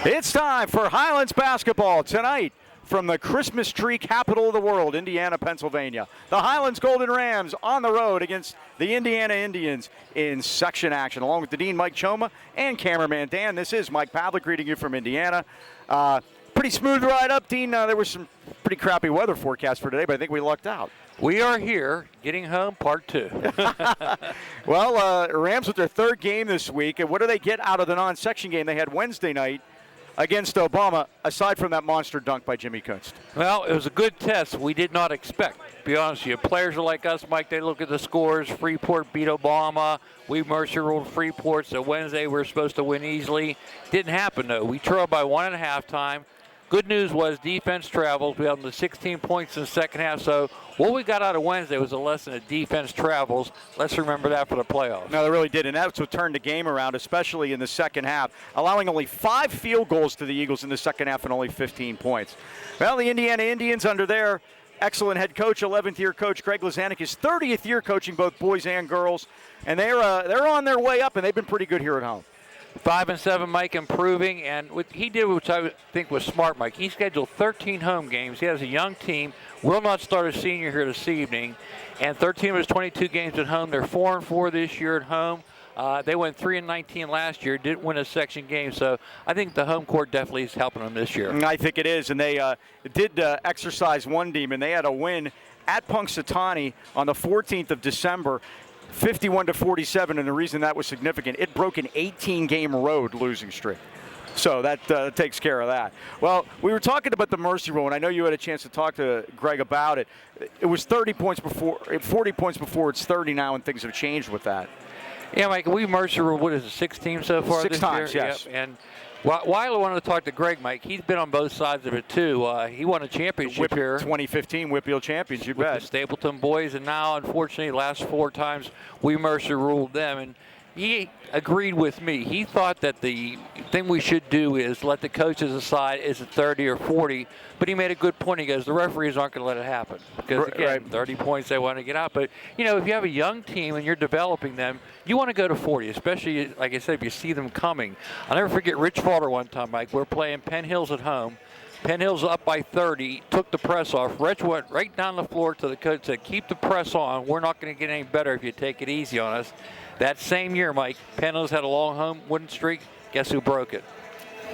It's time for Highlands basketball tonight from the Christmas tree capital of the world, Indiana, Pennsylvania. The Highlands Golden Rams on the road against the Indiana Indians in section action. Along with the Dean, Mike Choma, and cameraman Dan, this is Mike Pavlik greeting you from Indiana. Pretty smooth ride up, Dean. There was some pretty crappy weather forecast for today, but I think we lucked out. We are here, getting home, part 2. Well, Rams with their third game this week. And what do they get out of the non-section game they had Wednesday night against Obama, aside from that monster dunk by Jimmy Kunst? Well, it was a good test we did not expect, to be honest with you. Players are like us, Mike. They look at the scores. Freeport beat Obama. We Mercer ruled Freeport, so Wednesday we were supposed to win easily. Didn't happen, though. We trailed by 1 at halftime. Good news was defense travels. We held them to 16 points in the second half. So what we got out of Wednesday was a lesson that defense travels. Let's remember that for the playoffs. No, they really did, and that's what turned the game around, especially in the second half, allowing only 5 field goals to the Eagles in the second half and only 15 points. Well, the Indiana Indians, under their excellent head coach, 11th-year coach Greg Lazanik, his 30th year coaching both boys and girls, and they're on their way up, and they've been pretty good here at home. 5-7, Mike, improving, and what he did, which I think was smart, Mike. He scheduled 13 home games. He has a young team. Will not start a senior here this evening, and 13 of his 22 games at home. They're 4-4 this year at home. They went 3-19 last year. Didn't win a section game, so I think the home court definitely is helping them this year. I think it is, and they did exercise one demon. They had a win at Punxsutawney on the 14th of December. 51-47, and the reason that was significant, it broke an 18-game road losing streak. So that takes care of that. Well, we were talking about the Mercy Rule, and I know you had a chance to talk to Greg about it. It was 40 points before, it's 30 now, and things have changed with that. Yeah, Mike, we Mercy Rule, what is it, 6 teams so far Six this times, year? yes. Yep. And while I wanted to talk to Greg, Mike, he's been on both sides of it, too. He won a championship here. 2015 Whitfield champions, you with bet. the Stapleton boys, and now, unfortunately, last 4 times, we Mercer ruled them. And he agreed with me. He thought that the thing we should do is let the coaches decide is it 30 or 40. But he made a good point. He goes, the referees aren't going to let it happen. Because, again, 30 points they want to get out. But, you know, if you have a young team and you're developing them, you want to go to 40, especially, like I said, if you see them coming. I'll never forget Rich Falter one time, Mike. We're playing Penn Hills at home. Penn Hills up by 30, took the press off. Rich went right down the floor to the coach, said, keep the press on. We're not going to get any better if you take it easy on us. That same year, Mike, Penn Hills had a long home winning streak. Guess who broke it?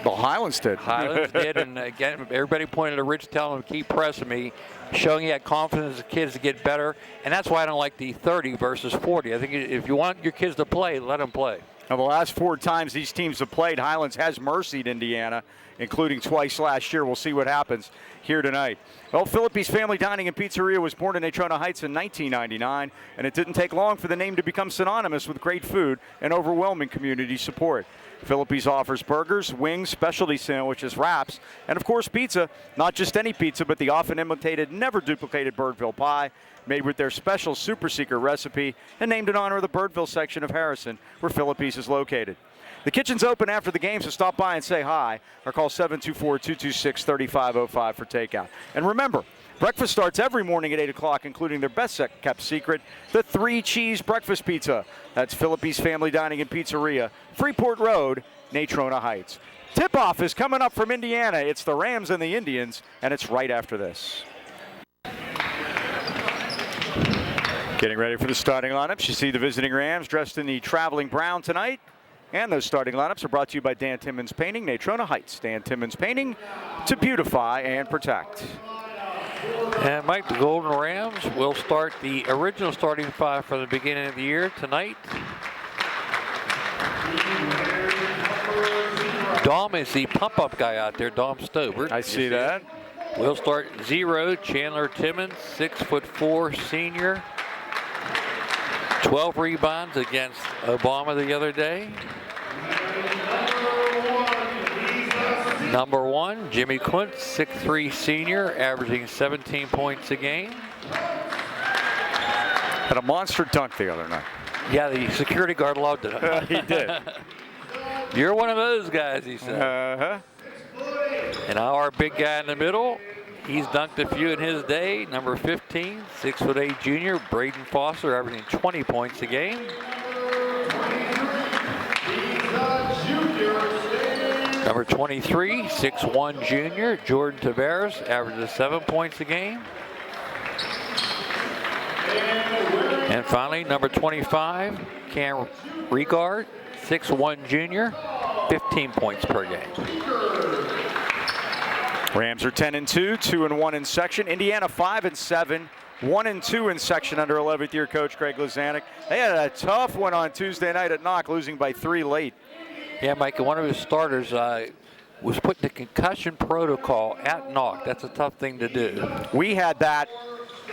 The Highlands did. Highlands did, and again, everybody pointed to Rich telling him, keep pressing me, showing he had confidence in the kids to get better, and that's why I don't like the 30 versus 40. I think if you want your kids to play, let them play. Now, the last 4 times these teams have played, Highlands has mercied Indiana, including twice last year. We'll see what happens here tonight. Well, Philippe's Family Dining and Pizzeria was born in Natrona Heights in 1999, and it didn't take long for the name to become synonymous with great food and overwhelming community support. Philippe's offers burgers, wings, specialty sandwiches, wraps, and of course pizza. Not just any pizza, but the often imitated, never duplicated Birdville pie, made with their special super secret recipe and named in honor of the Birdville section of Harrison, where Philippe's is located. The kitchen's open after the game, so stop by and say hi, or call 724-226-3505 for takeout. And remember, breakfast starts every morning at 8 o'clock, including their best-kept secret, the 3-cheese breakfast pizza. That's Philippe's Family Dining and Pizzeria, Freeport Road, Natrona Heights. Tip-off is coming up from Indiana. It's the Rams and the Indians, and it's right after this. Getting ready for the starting lineups. You see the visiting Rams dressed in the traveling brown tonight. And those starting lineups are brought to you by Dan Timmons Painting, Natrona Heights. Dan Timmons Painting, to beautify and protect. And Mike, the Golden Rams will start the original starting 5 from the beginning of the year tonight. Dom is the pump-up guy out there, Dom Stobert. I see that. We'll start 0, Chandler Timmons, 6'4" senior. 12 rebounds against Obama the other day. Number 1, Jimmy Quint, 6'3" senior, averaging 17 points a game. Had a monster dunk the other night. Yeah, the security guard loved it. He did. You're one of those guys, he said. Uh-huh. And now our big guy in the middle, he's dunked a few in his day. Number 15, 6'8" junior, Braden Foster, averaging 20 points a game. Number 23, 6'1" junior, Jordan Tavares, averages 7 points a game. And finally, number 25, Cam Regard, 6'1" junior, 15 points per game. Rams are 10-2, 2-1 in section. Indiana 5-7, 1-2 in section under 11th year coach Greg Lazanik. They had a tough one on Tuesday night at Knock, losing by 3 late. Yeah, Mike, one of his starters was put in the concussion protocol at Knock. That's a tough thing to do. We had that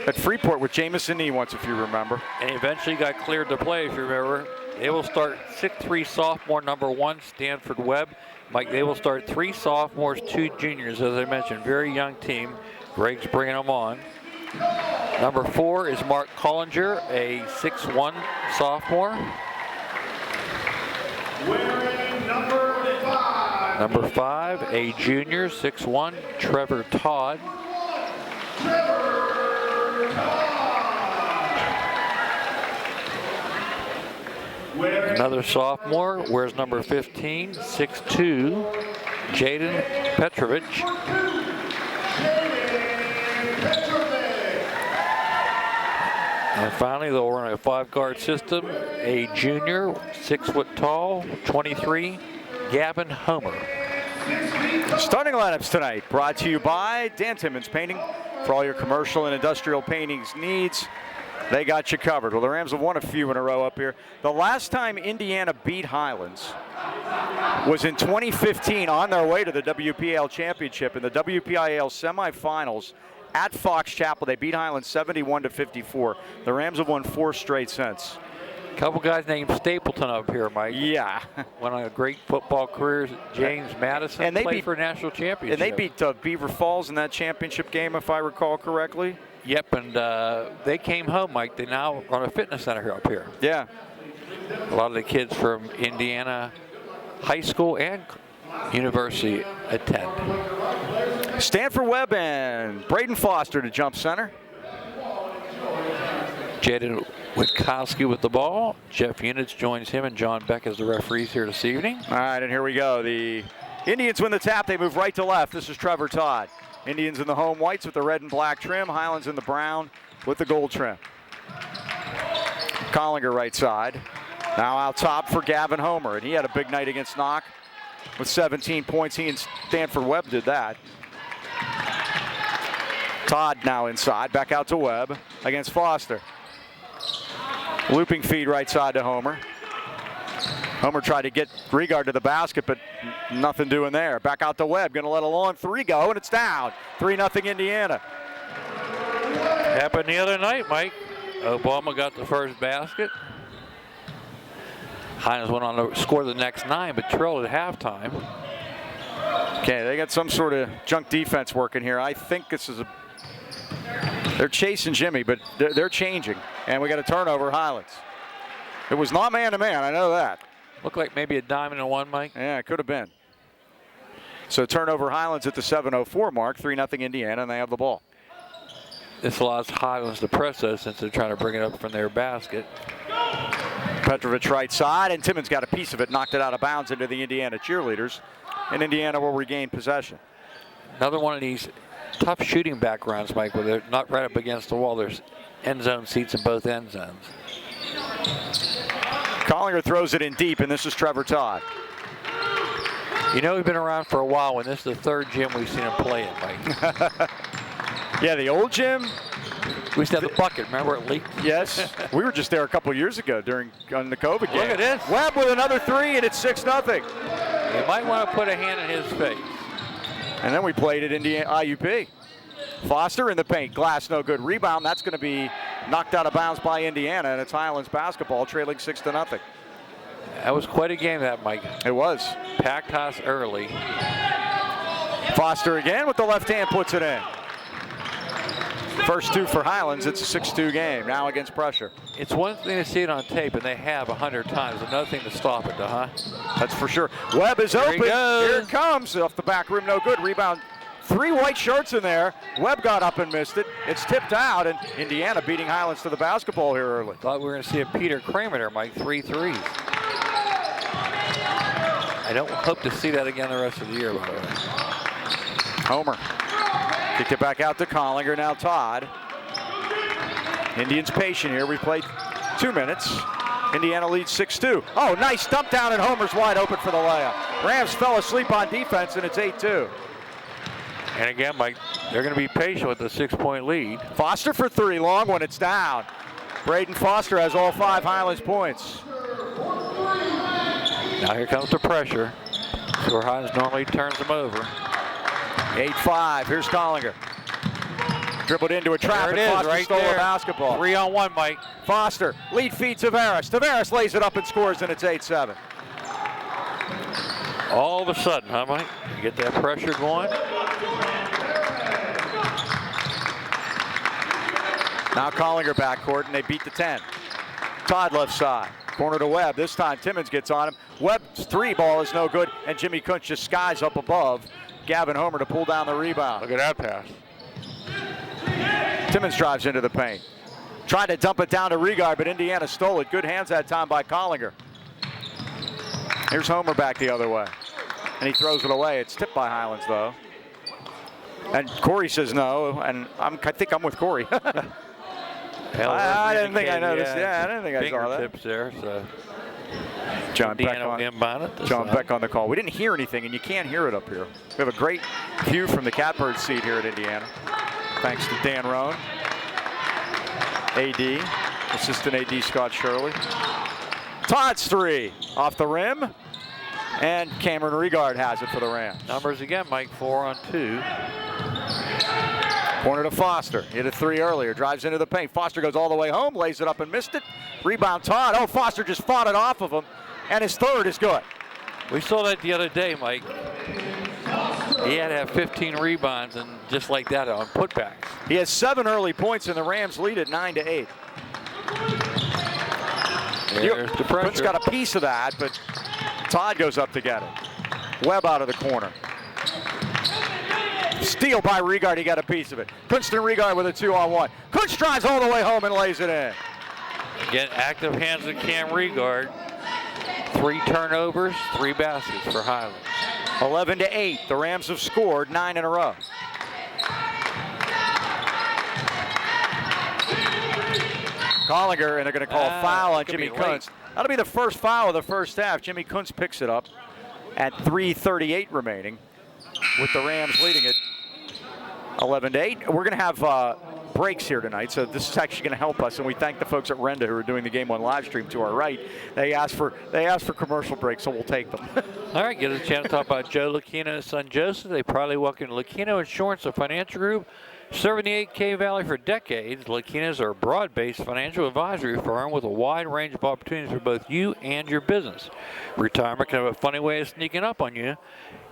at Freeport with Jamison Nee once, if you remember. And he eventually got cleared to play, if you remember. They will start 6'3" sophomore, number 1, Stanford Webb. Mike, they will start 3 sophomores, 2 juniors, as I mentioned. Very young team. Greg's bringing them on. Number 4 is Mark Collinger, a 6'1" sophomore. Number 5, a junior, 6'1", Trevor Todd. Another sophomore wears number 15, 6'2", Jaden Petrovich. And finally, they'll run a 5-guard system. A junior, 6 foot tall, 23, Gavin Homer. Starting lineups tonight brought to you by Dan Timmons Painting. For all your commercial and industrial paintings needs, they got you covered. Well, the Rams have won a few in a row up here. The last time Indiana beat Highlands was in 2015 on their way to the WPIAL championship in the WPIAL semifinals at Fox Chapel. They beat Highlands 71-54. The Rams have won 4 straight since. A couple guys named Stapleton up here, Mike. Yeah. Went on a great football career. James Madison and they played beat, for a national championship. And they beat Beaver Falls in that championship game, if I recall correctly. Yep, and they came home, Mike. They now run a fitness center here up here. Yeah. A lot of the kids from Indiana High School and University attend. Stanford Webb and Braden Foster to jump center. Jaden Witkowski with the ball. Jeff Units joins him and John Beck as the referees here this evening. All right, and here we go. The Indians win the tap. They move right to left. This is Trevor Todd. Indians in the home whites with the red and black trim. Highlands in the brown with the gold trim. Collinger right side. Now out top for Gavin Homer, and he had a big night against Knock with 17 points. He and Stanford Webb did that. Todd now inside, back out to Webb against Foster. Looping feed right side to Homer. Homer tried to get Regard to the basket, but nothing doing there. Back out to Webb, gonna let a long 3 go, and it's down. 3-0 Indiana. Happened the other night, Mike. Obama got the first basket. Highlands went on to score the next 9, but trailed at halftime. Okay, they got some sort of junk defense working here. I think this is they're chasing Jimmy, but they're changing. And we got a turnover, Highlands. It was not man-to-man, I know that. Looked like maybe a diamond and 1, Mike. Yeah, it could have been. So turnover Highlands at the 7:04 mark, 3-0 Indiana, and they have the ball. This allows Highlands to press us since they're trying to bring it up from their basket. Petrovich right side, and Timmons got a piece of it, knocked it out of bounds into the Indiana cheerleaders, and Indiana will regain possession. Another one of these tough shooting backgrounds, Mike, where they're not right up against the wall. There's end zone seats in both end zones. Collinger throws it in deep, and this is Trevor Todd. You know, we've been around for a while, and this is the 3rd gym we've seen him play in, Mike. Yeah, the old gym. We used to have the bucket, remember it leaked? Yes, we were just there a couple years ago on the COVID game. Look at this. Webb with another 3, and it's 6-0. You might want to put a hand in his face. And then we played at Indiana IUP. Foster in the paint, glass no good. Rebound, that's going to be knocked out of bounds by Indiana, and it's Highlands basketball trailing 6-0. That was quite a game, that, Mike. It was. Packed house early. Foster again with the left hand, puts it in. First 2 for Highlands. It's a 6-2 game now against pressure. It's one thing to see it on tape, and they have 100 times. Another thing to stop it, huh? That's for sure. Webb is open. Here it comes off the back rim. No good. Rebound. 3 white shirts in there. Webb got up and missed it. It's tipped out, and Indiana beating Highlands to the basketball here early. Thought we were going to see a Peter Kramer there, Mike. 3 threes. I don't hope to see that again the rest of the year, by the way. Homer kicked it back out to Collinger. Now Todd. Indians patient here. We played 2 minutes. Indiana leads 6-2. Oh, nice dump down, and Homer's wide open for the layup. Rams fell asleep on defense, and it's 8-2. And again, Mike, they're going to be patient with the 6-point lead. Foster for 3, long one, it's down. Braden Foster has all 5 Highlands points. Now here comes the pressure. That's where Highlands normally turns them over. 8-5, here's Collinger. Dribbled into a trap, There it and is, Foster right stole there. a basketball. 3-on-1, Mike. Foster, lead feed Tavares. Tavares lays it up and scores, and it's 8-7. All of a sudden, huh, Mike? You get that pressure going. Now Collinger backcourt, and they beat the 10. Todd left side. Corner to Webb. This time Timmons gets on him. Webb's 3 ball is no good, and Jimmy Kuntz just skies up above Gavin Homer to pull down the rebound. Look at that pass. Timmons drives into the paint. Tried to dump it down to Regard, but Indiana stole it. Good hands that time by Collinger. Here's Homer back the other way. And he throws it away. It's tipped by Highlands, though. And Corey says no, and I think I'm with Corey. I didn't think I noticed. Yeah, I didn't think I saw that. Fingertips there, so. John Beck John Beck on the call. We didn't hear anything, and you can't hear it up here. We have a great view from the Catbird seat here at Indiana. Thanks to Dan Roan, AD, assistant AD Scott Shirley. Todd's 3 off the rim, and Cameron Regard has it for the Rams. Numbers again, Mike, 4-on-2. Corner to Foster. Hit a 3 earlier. Drives into the paint. Foster goes all the way home. Lays it up and missed it. Rebound Todd. Oh, Foster just fought it off of him. And his 3rd is good. We saw that the other day, Mike. He had to have 15 rebounds and just like that on putbacks. He has 7 early points, and the Rams lead at 9-8. There's the pressure. Kuntz got a piece of that, but Todd goes up to get it. Webb out of the corner. Steal by Regard, he got a piece of it. Kuntz and Regard with a 2-on-1. Kuntz drives all the way home and lays it in. Again, active hands of Cam Regard. 3 turnovers, 3 baskets for Highlands. 11-8, the Rams have scored 9 in a row. Collinger, and they're going to call a foul on Jimmy Kuntz. That'll be the first foul of the first half. Jimmy Kuntz picks it up at 3:38 remaining, with the Rams leading it 11-8. We're going to have breaks here tonight, so this is actually going to help us, and we thank the folks at Renda who are doing the game on live stream to our right. They asked for commercial breaks, so we'll take them. All right, get a chance to talk about Joe Lucchino and his son Joseph. They proudly welcome Lucchino Insurance, a financial group serving the 8K Valley for decades. Lucchinos are a broad-based financial advisory firm with a wide range of opportunities for both you and your business. Retirement can have a funny way of sneaking up on you.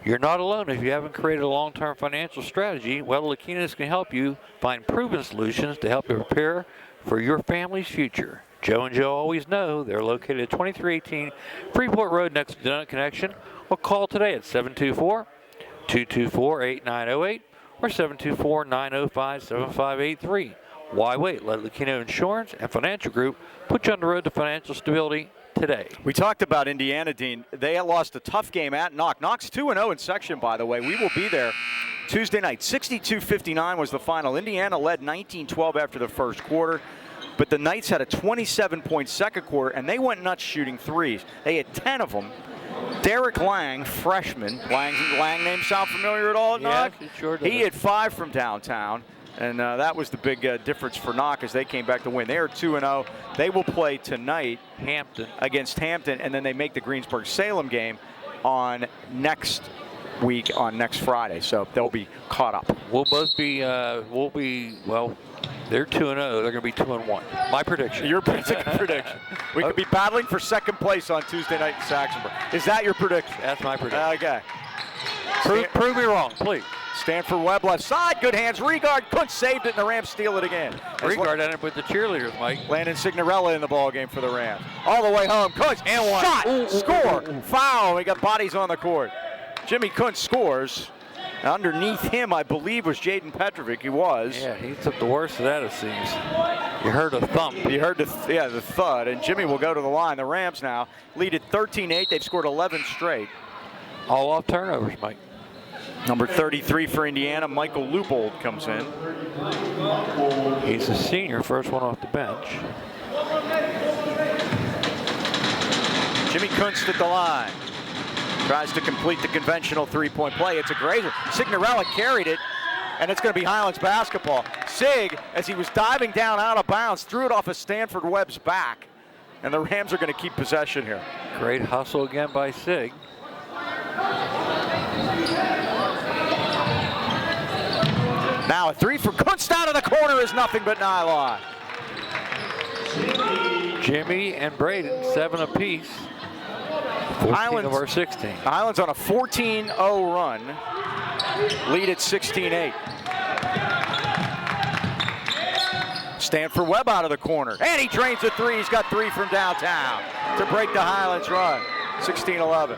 You're not alone if you haven't created a long-term financial strategy. Well, Lucchinos can help you find proven solutions to help you prepare for your family's future. Joe and Joe always know. They're located at 2318 Freeport Road next to Donut Connection. Or call today at 724-224-8908 or 724-905-7583. Why wait? Let Lucchino Insurance and Financial Group put you on the road to financial stability today. We talked about Indiana, Dean. They lost a tough game at Knox. Knox 2-0 in section, by the way. We will be there Tuesday night. 62-59 was the final. Indiana led 19-12 after the first quarter, but the Knights had a 27-point second quarter, and they went nuts shooting threes. They had 10 of them. Derek Lang, freshman. Lang name sound familiar at all at Knox? Yes, it sure does. He had 5 from downtown. And that was the big difference for Knox as they came back to win. They are 2-0. They will play tonight against Hampton, and then they make the Greensburg-Salem game on next week, on next Friday. So they'll be caught up. We'll both be, well, they're 2-0. They're going to be 2-1. My prediction. Your prediction. We could be battling for second place on Tuesday night in Saxonburg. Is that your prediction? That's my prediction. Okay. Prove me wrong, please. Stanford Webb left side, good hands. Regard, Kuntz saved it, and the Rams steal it again. Regard ended up with the cheerleaders, Mike. Landon Signorella in the ball game for the Rams. All the way home, Kuntz, and one. Shot, score, foul. We got bodies on the court. Jimmy Kuntz scores. Underneath him, I believe, was Jaden Petrovic. He was. Yeah, he took the worst of that, it seems. You heard a thump. You heard the thud, and Jimmy will go to the line. The Rams now lead at 13-8. They've scored 11 straight. All off turnovers, Mike. Number 33 for Indiana, Michael Leupold comes in. He's a senior, first one off the bench. Jimmy Kunst at the line. Tries to complete the conventional three-point play. It's a grazer. Signorella carried it, and it's going to be Highlands basketball. Sig, as he was diving down out of bounds, threw it off of Stanford Webb's back. And the Rams are going to keep possession here. Great hustle again by Sig. Now a three for Kunst out of the corner is nothing but nylon. Jimmy and Braden, 7 apiece. 14 of our 16. Highlands on a 14-0 run. Lead at 16-8. Stanford Webb out of the corner. And he drains a three. He's got 3 from downtown to break the Highlands run. 16-11.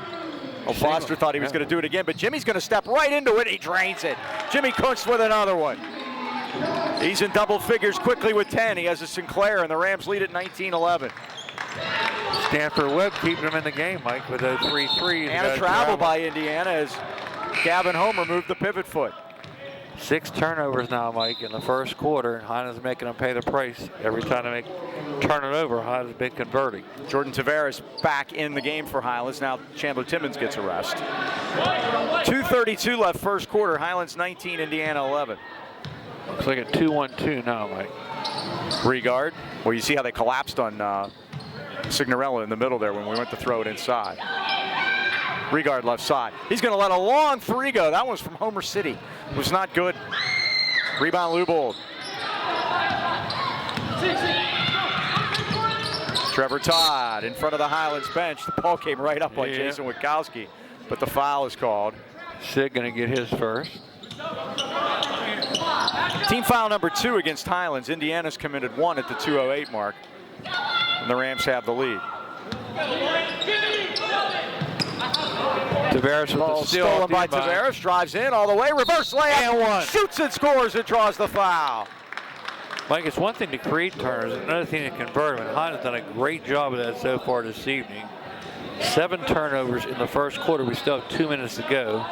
Well, Foster thought he was going to do it again, but Jimmy's going to step right into it. He drains it. Jimmy Kunst with another one. He's in double figures quickly with 10. He has a Sinclair, and the Rams lead at 19-11. Stanford Webb keeping him in the game, Mike, with those 3 threes. And a travel by Indiana as Gavin Homer moved the pivot foot. 6 turnovers now, Mike, in the first quarter. Highlands making them pay the price every time they turn it over. Highlands has been converting. Jordan Tavares back in the game for Highlands. Now Chandler Timmons gets a rest. 2:32 left first quarter. Highlands 19, Indiana 11. Looks like a 2-1-2 now, Mike. Regard. Well, you see how they collapsed on Signorella in the middle there when we went to throw it inside. Regard left side. He's going to let a long three go. That was from Homer City. It was not good. Rebound Leupold. Trevor Todd in front of the Highlands bench. The ball came right up on Jason Witkowski, but the foul is called. Sig going to get his first. Team foul number 2 against Highlands. Indiana's committed 1 at the 2:08 mark. And the Rams have the lead. Tavares with ball the steal. Stolen by Tavares. Drives in all the way. Reverse layup. And one. Shoots and scores. It draws the foul. Mike, it's one thing to create turnovers, another thing to convert them. And Highlands has done a great job of that so far this evening. 7 turnovers in the first quarter. We still have 2 minutes to go.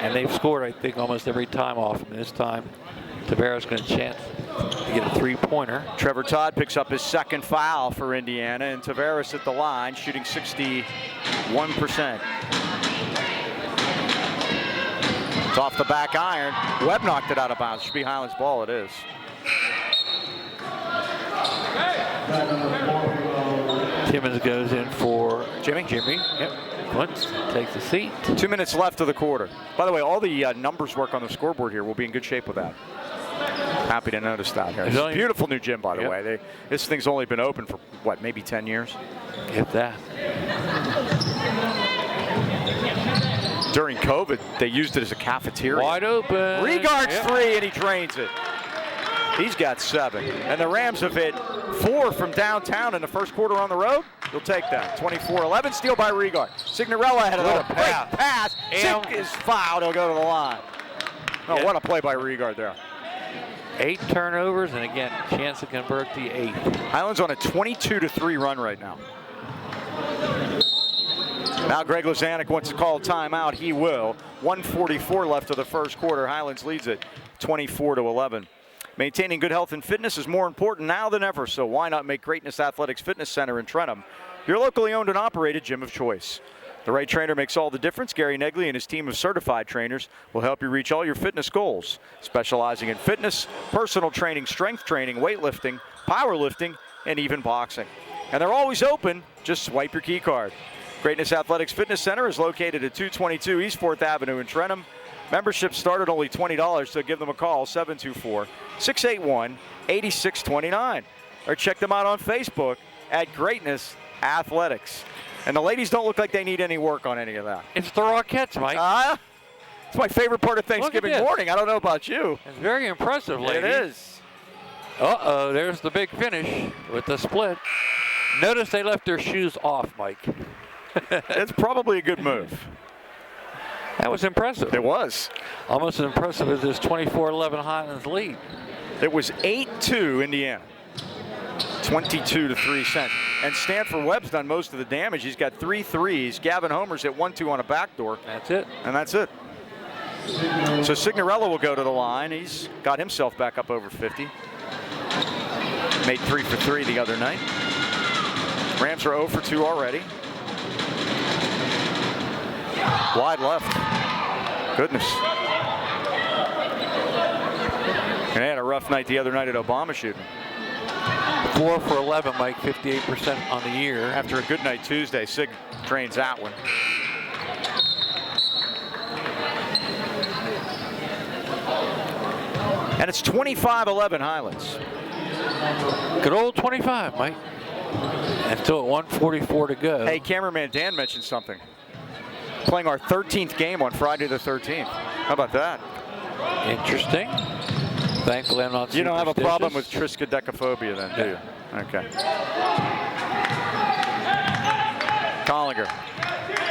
And they've scored, I think, almost every time off them. This time, Tavares going to chance to get a 3-pointer. Trevor Todd picks up his second foul for Indiana, and Tavares at the line, shooting 61%. It's off the back iron. Webb knocked it out of bounds. Should be Highlands ball. It is. Timmons goes in for Jimmy. Yep. Kunst takes a seat. 2 minutes left of the quarter. By the way, all the numbers work on the scoreboard here. We'll be in good shape with that. Happy to notice that here. It's a beautiful new gym, by the way. This thing's only been open for, what, maybe 10 years? If that. During COVID, they used it as a cafeteria. Wide open. Regard's 3, and he drains it. He's got 7. And the Rams have hit 4 from downtown in the first quarter on the road. You'll take that. 24-11, steal by Regard. Signorella had a great pass. Sig is fouled. He'll go to the line. Oh, what a play by Regard there. 8 turnovers, and again, chance to convert the 8th. Highlands on a 22-3 run right now. Now Greg Lazanik wants to call a timeout. He will. 1:44 left of the first quarter. Highlands leads it 24-11. Maintaining good health and fitness is more important now than ever, so why not make Greatness Athletics Fitness Center in Trentham your locally owned and operated gym of choice? The right trainer makes all the difference. Gary Negley and his team of certified trainers will help you reach all your fitness goals, specializing in fitness, personal training, strength training, weightlifting, powerlifting, and even boxing. And they're always open. Just swipe your key card. Greatness Athletics Fitness Center is located at 222 East 4th Avenue in Trentham. Memberships start at only $20, so give them a call, 724-681-8629. Or check them out on Facebook at Greatness Athletics. And the ladies don't look like they need any work on any of that. It's the Rockettes, Mike. It's my favorite part of Thanksgiving morning. I don't know about you. It's very impressive, ladies. It is. Uh-oh, there's the big finish with the split. Notice they left their shoes off, Mike. It's probably a good move. That was impressive. It was. Almost as impressive as this 24-11 Highlands lead. It was 8-2 Indiana. 22-3 cents. And Stanford Webb's done most of the damage. He's got 3 threes. Gavin Homer's hit 1-2 on a backdoor. That's it. And that's it. So Signorello will go to the line. He's got himself back up over 50. Made 3 for 3 the other night. Rams are 0 for 2 already. Wide left. Goodness. And they had a rough night the other night at Obama shooting. 4 for 11, Mike, 58% on the year. After a good night Tuesday, Sig drains that one. And it's 25-11 Highlands. Good old 25, Mike. And still at 1:44 to go. Hey, cameraman Dan mentioned something. Playing our 13th game on Friday the 13th. How about that? Interesting. Thankfully, I'm not. You don't have a problem with superstitious. triskaidekaphobia then, do you? Okay. Collinger.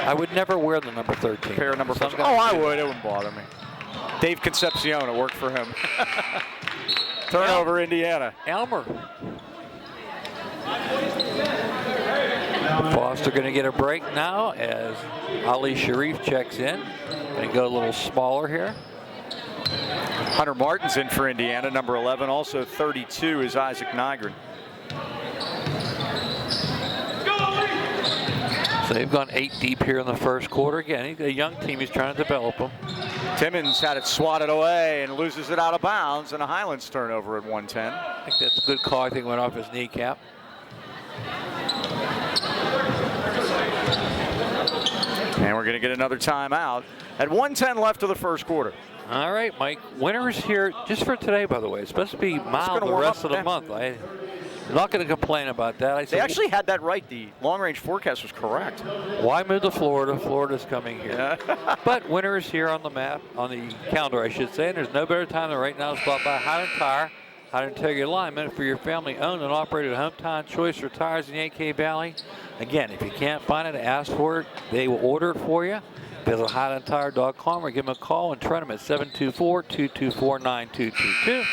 I would never wear the number 13. Pair of number 4. Some Oh, guys I do. would. It wouldn't bother me. Dave Concepcion, it worked for him. Turnover, Indiana. Elmer. Foster going to get a break now as Ali Sharif checks in. Going to go a little smaller here. Hunter Martin's in for Indiana, number 11. Also 32 is Isaac Nygren. So they've gone 8 deep here in the first quarter. Again, he's a young team. He's trying to develop them. Timmons had it swatted away and loses it out of bounds, and a Highlands turnover at 110. I think that's a good call. I think it went off his kneecap. And we're going to get another timeout at 1:10 left of the first quarter. All right, Mike. Winners here just for today, by the way. It's supposed to be mild the rest of the month. I'm not going to complain about that. They actually had that right. The long-range forecast was correct. Why move to Florida? Florida's coming here. Yeah. But winter is here on the map, on the calendar, I should say. And there's no better time than right now to stop by Highland Tire, Highland Integrity Alignment for your family-owned and operated hometown choice for tires in the AK Valley. Again, if you can't find it, ask for it. They will order it for you. Visit HighlandTire.com or give them a call and try them at 724-224-9222.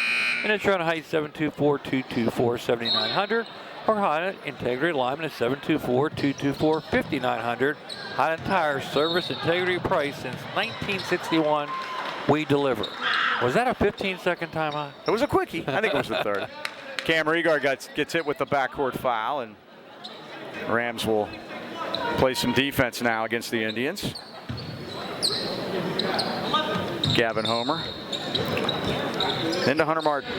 And in Toronto Heights, 724-224-7900. Or Highland Integrity Alignment at 724-224-5900. Highland Tire, service, integrity, price since 1961. We deliver. Was that a 15-second timeout? It was a quickie. I think it was the third. Cam Regard gets hit with the backcourt foul, and Rams will play some defense now against the Indians. Gavin Homer. Into Hunter Martin.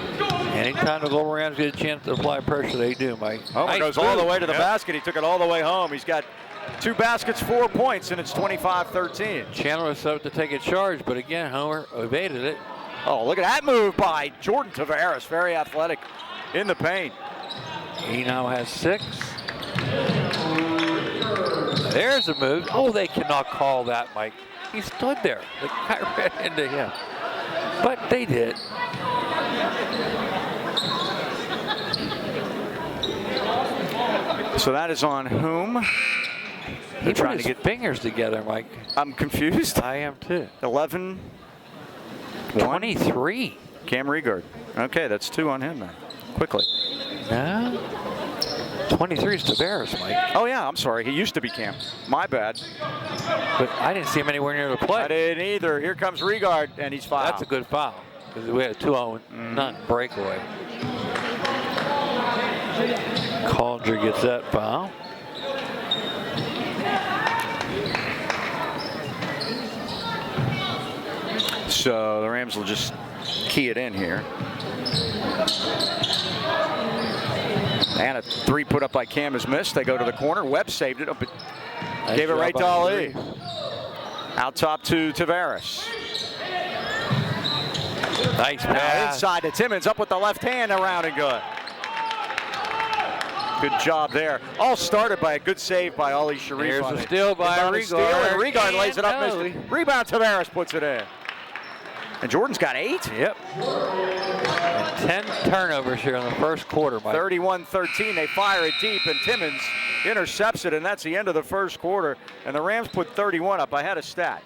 Anytime the Global Rams get a chance to apply pressure, they do, Mike. Homer Nice goes all the move. way to the basket. He took it all the way home. He's got 2 baskets, 4 points, and it's 25-13. Chandler was set up to take a charge, but again, Homer evaded it. Oh, look at that move by Jordan Tavares. Very athletic in the paint. He now has 6. There's a move. Oh, they cannot call that, Mike. He stood there. The guy ran into him. But they did. So that is on whom? He put trying his to get fingers together, Mike. I'm confused. I am too. 11. 23. Cam Regard. Okay, that's 2 on him then. Quickly. No. 23 is Tavares, Mike. Oh, yeah, I'm sorry. He used to be Cam. My bad. But I didn't see him anywhere near the play. I didn't either. Here comes Regard, and he's fouled. That's a good foul. Because we had a 2-0 none breakaway. Calder gets that foul. So the Rams will just key it in here. And a 3 put up by Cam is missed. They go to the corner. Webb saved it, but Nice gave it job right to by Ali. Sharif. Out top to Tavares. Nice Now pass. inside to Timmons, up with the left hand, around and good. Good job there. All started by a good save by Ali Sharif. Here's on a it. steal by Inbounded steal, Regard. and Regard lays it up. And Missed it. Rebound, Tavares puts it in. And Jordan's got 8. Yep. And 10 turnovers here in the first quarter, Mike. 31-13. They fire it deep, and Timmons intercepts it, and that's the end of the first quarter. And the Rams put 31 up. I had a stat.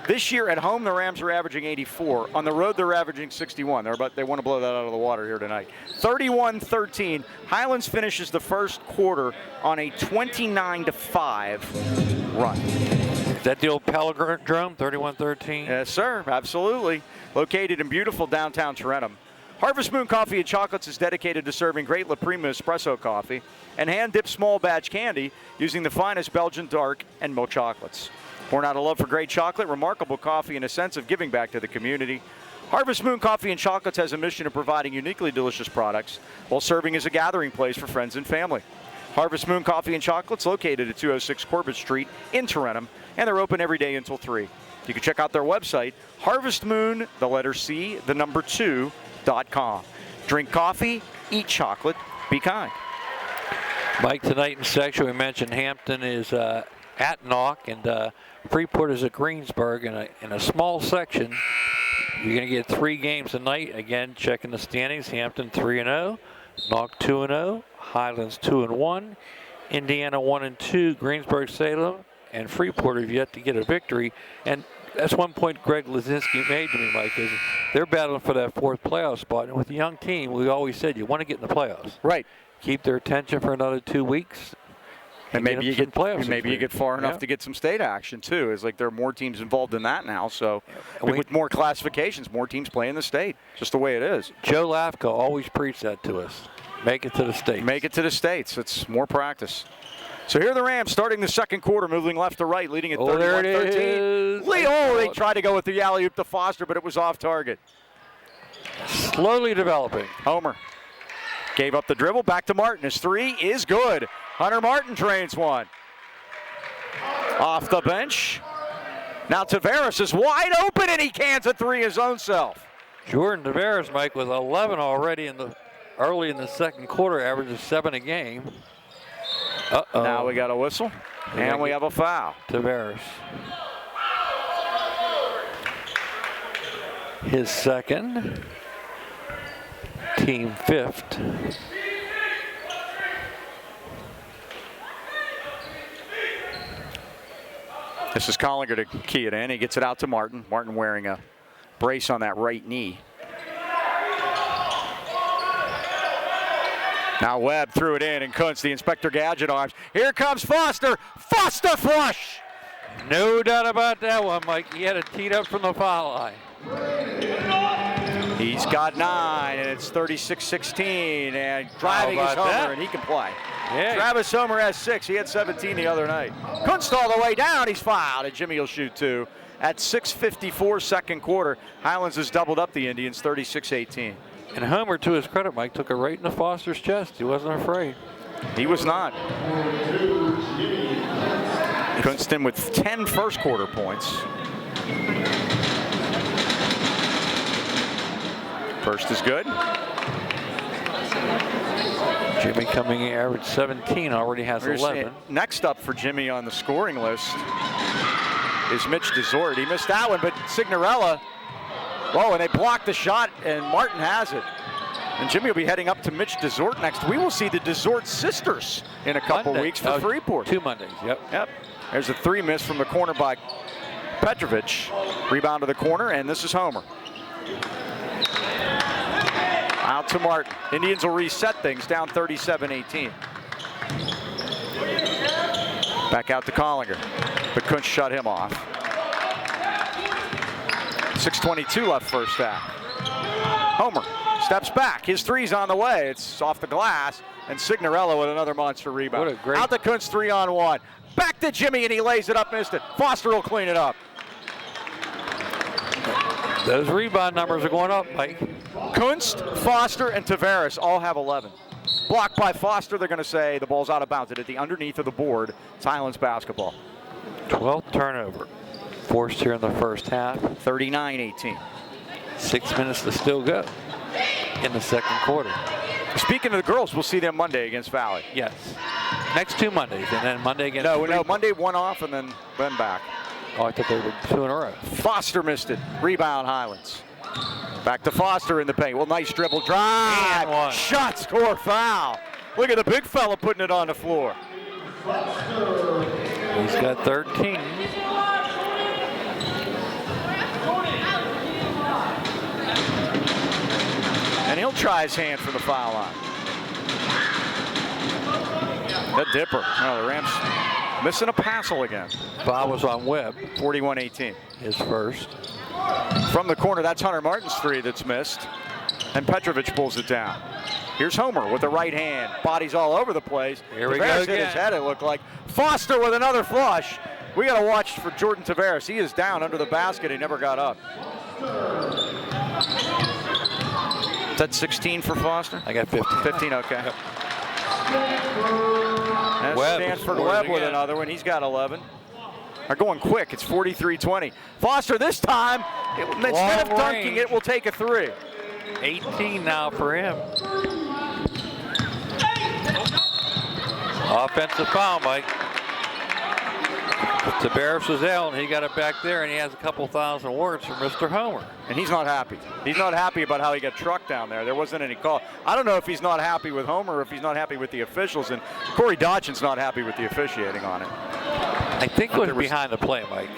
This year at home, the Rams are averaging 84. On the road, they're averaging 61. They want to blow that out of the water here tonight. 31-13. Highlands finishes the first quarter on a 29-5 run. Is that the old Palindrome, 31-13? Yes, sir. Absolutely. Located in beautiful downtown Tarentum. Harvest Moon Coffee and Chocolates is dedicated to serving great La Prima espresso coffee and hand-dipped small batch candy using the finest Belgian dark and milk chocolates. Born out of love for great chocolate, remarkable coffee, and a sense of giving back to the community, Harvest Moon Coffee and Chocolates has a mission of providing uniquely delicious products while serving as a gathering place for friends and family. Harvest Moon Coffee and Chocolates located at 206 Corbett Street in Tarentum, and they're open every day until 3. You can check out their website, harvestmoon, the letter C, the number 2.com. Drink coffee, eat chocolate, be kind. Mike, tonight in section we mentioned Hampton is at Knock and Freeport is at Greensburg in a small section. You're going to get 3 games tonight. Again, checking the standings. Hampton 3-0, Knock 2-0, Highlands 2-1, Indiana 1-2, Greensburg, Salem, and Freeport have yet to get a victory. And that's one point Greg Lazinski made to me, Mike, is they're battling for that 4th playoff spot. And with a young team, we always said you want to get in the playoffs. Right. Keep their attention for another 2 weeks. And maybe you get far enough yeah. to get some state action too. It's like there are more teams involved in that now. So with more classifications, more teams play in the state. Just the way it is. Joe Lafko always preached that to us. Make it to the states. Make it to the states. It's more practice. So here are the Rams starting the second quarter, moving left to right, leading at 31-13. They tried to go with the alley-oop to Foster, but it was off target. Slowly developing. Homer gave up the dribble, back to Martin. His 3 is good. Hunter Martin drains one. Off the bench. Now Tavares is wide open, and he cans a 3 his own self. Jordan Tavares, Mike, with 11 already early in the second quarter, averages 7 a game. Uh-oh. Now we got a whistle, and we have a foul. Tavares. His second. Team 5th. This is Collinger to key it in. He gets it out to Martin. Martin wearing a brace on that right knee. Now Webb threw it in, and Kuntz, the Inspector Gadget arms. Here comes Foster. Foster flush! No doubt about that one, Mike. He had it teed up from the foul line. He's got 9, and it's 36-16, and driving is Homer, and he can play. Yeah. Travis Homer has 6. He had 17 the other night. Kunst all the way down. He's fouled, and Jimmy will shoot 2. At 6:54 second quarter, Highlands has doubled up the Indians, 36-18. And Homer, to his credit, Mike, took it right into Foster's chest. He wasn't afraid. He was not. Kunston with 10 first quarter points. First is good. Jimmy coming in, average 17, already has 11. Next up for Jimmy on the scoring list is Mitch Desort. He missed that one, but Signorella, and they blocked the shot, and Martin has it. And Jimmy will be heading up to Mitch Desort next. We will see the Desort sisters in a couple weeks for Freeport. 2 Mondays, yep. There's a 3 miss from the corner by Petrovich. Rebound to the corner, and this is Homer. Out to Martin. Indians will reset things, down 37-18. Back out to Collinger, but Kuntz shut him off. 6:22 left first half. Homer steps back. His 3's on the way. It's off the glass, and Signorella with another monster rebound. What a great... Out to Kuntz, 3-on-1. Back to Jimmy, and he lays it up, missed it. Foster will clean it up. Those rebound numbers are going up, Mike. Kunst, Foster, and Tavares all have 11. Blocked by Foster, they're going to say the ball's out of bounds. It at the underneath of the board. It's Highlands basketball. 12th turnover forced here in the first half. 39-18. 6 minutes to still go in the second quarter. Speaking of the girls, we'll see them Monday against Valley. Yes. Next 2 Mondays, and then Monday against No, Monday 1 off, and then back. Oh, I thought they were 2 in a row. Foster missed it. Rebound, Highlands. Back to Foster in the paint. Well, nice dribble drive. And 1. Shot, score, foul. Look at the big fella putting it on the floor. He's got 13. try his hand from the foul line. That dipper. No, the Rams missing a passel again. Foul was on Webb. 41-18. His first. From the corner, that's Hunter Martin's three that's missed. And Petrovic pulls it down. Here's Homer with the right hand. Bodies all over the place. Here we Tavares go hit again. his head, it looked like. Foster with another flush. We got to watch for Jordan Tavares. He is down under the basket. He never got up. Is that 16 for Foster? I got 15. 15, okay. Yep. That's Webb Stanford scores Webb with again. another one. He's got 11. They're going quick. It's 43-20. Foster this time, instead of dunking range. it, will take a three. 18 now for him. Offensive foul, Mike. Tavares was out, and he got it back there, and he has a couple thousand words from Mr. Homer. And he's not happy. He's not happy about how he got trucked down there. There wasn't any call. I don't know if he's not happy with Homer or if he's not happy with the officials. And Corey Dodgen's not happy with the officiating on it. I think it was behind the play, Mike.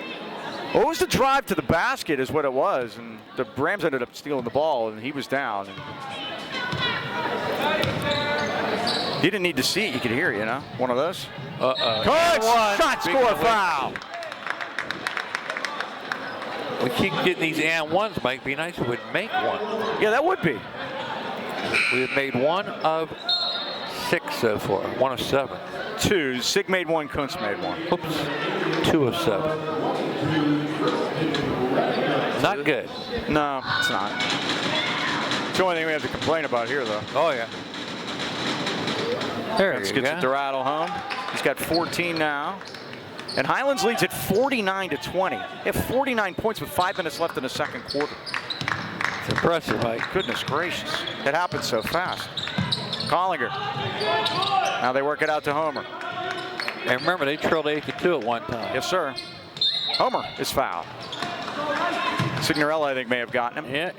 Well, it was the drive to the basket is what it was. And the Rams ended up stealing the ball, and he was down. And he didn't need to see it. You could hear it, you know, one of those. Good shot, score, foul. We keep getting these and ones, Mike. Be nice if we would make one. Yeah, that would be. We have made 1 of 6 so far. 1 of 7. 2. Sig made 1, Kuntz made 1. Oops. 2 of 7. Not good. No, it's not. It's the only thing we have to complain about here, though. Oh, yeah. There Kuntz you gets go. it to rattle home. He's got 14 now. And Highlands leads at 49-20. They have 49 points with 5 minutes left in the second quarter. It's impressive, Mike. Goodness gracious. It happened so fast. Collinger. Now they work it out to Homer. And remember, they trailed 8-2 at one time. Yes, sir. Homer is fouled. Signorella, I think, may have gotten him. Yeah,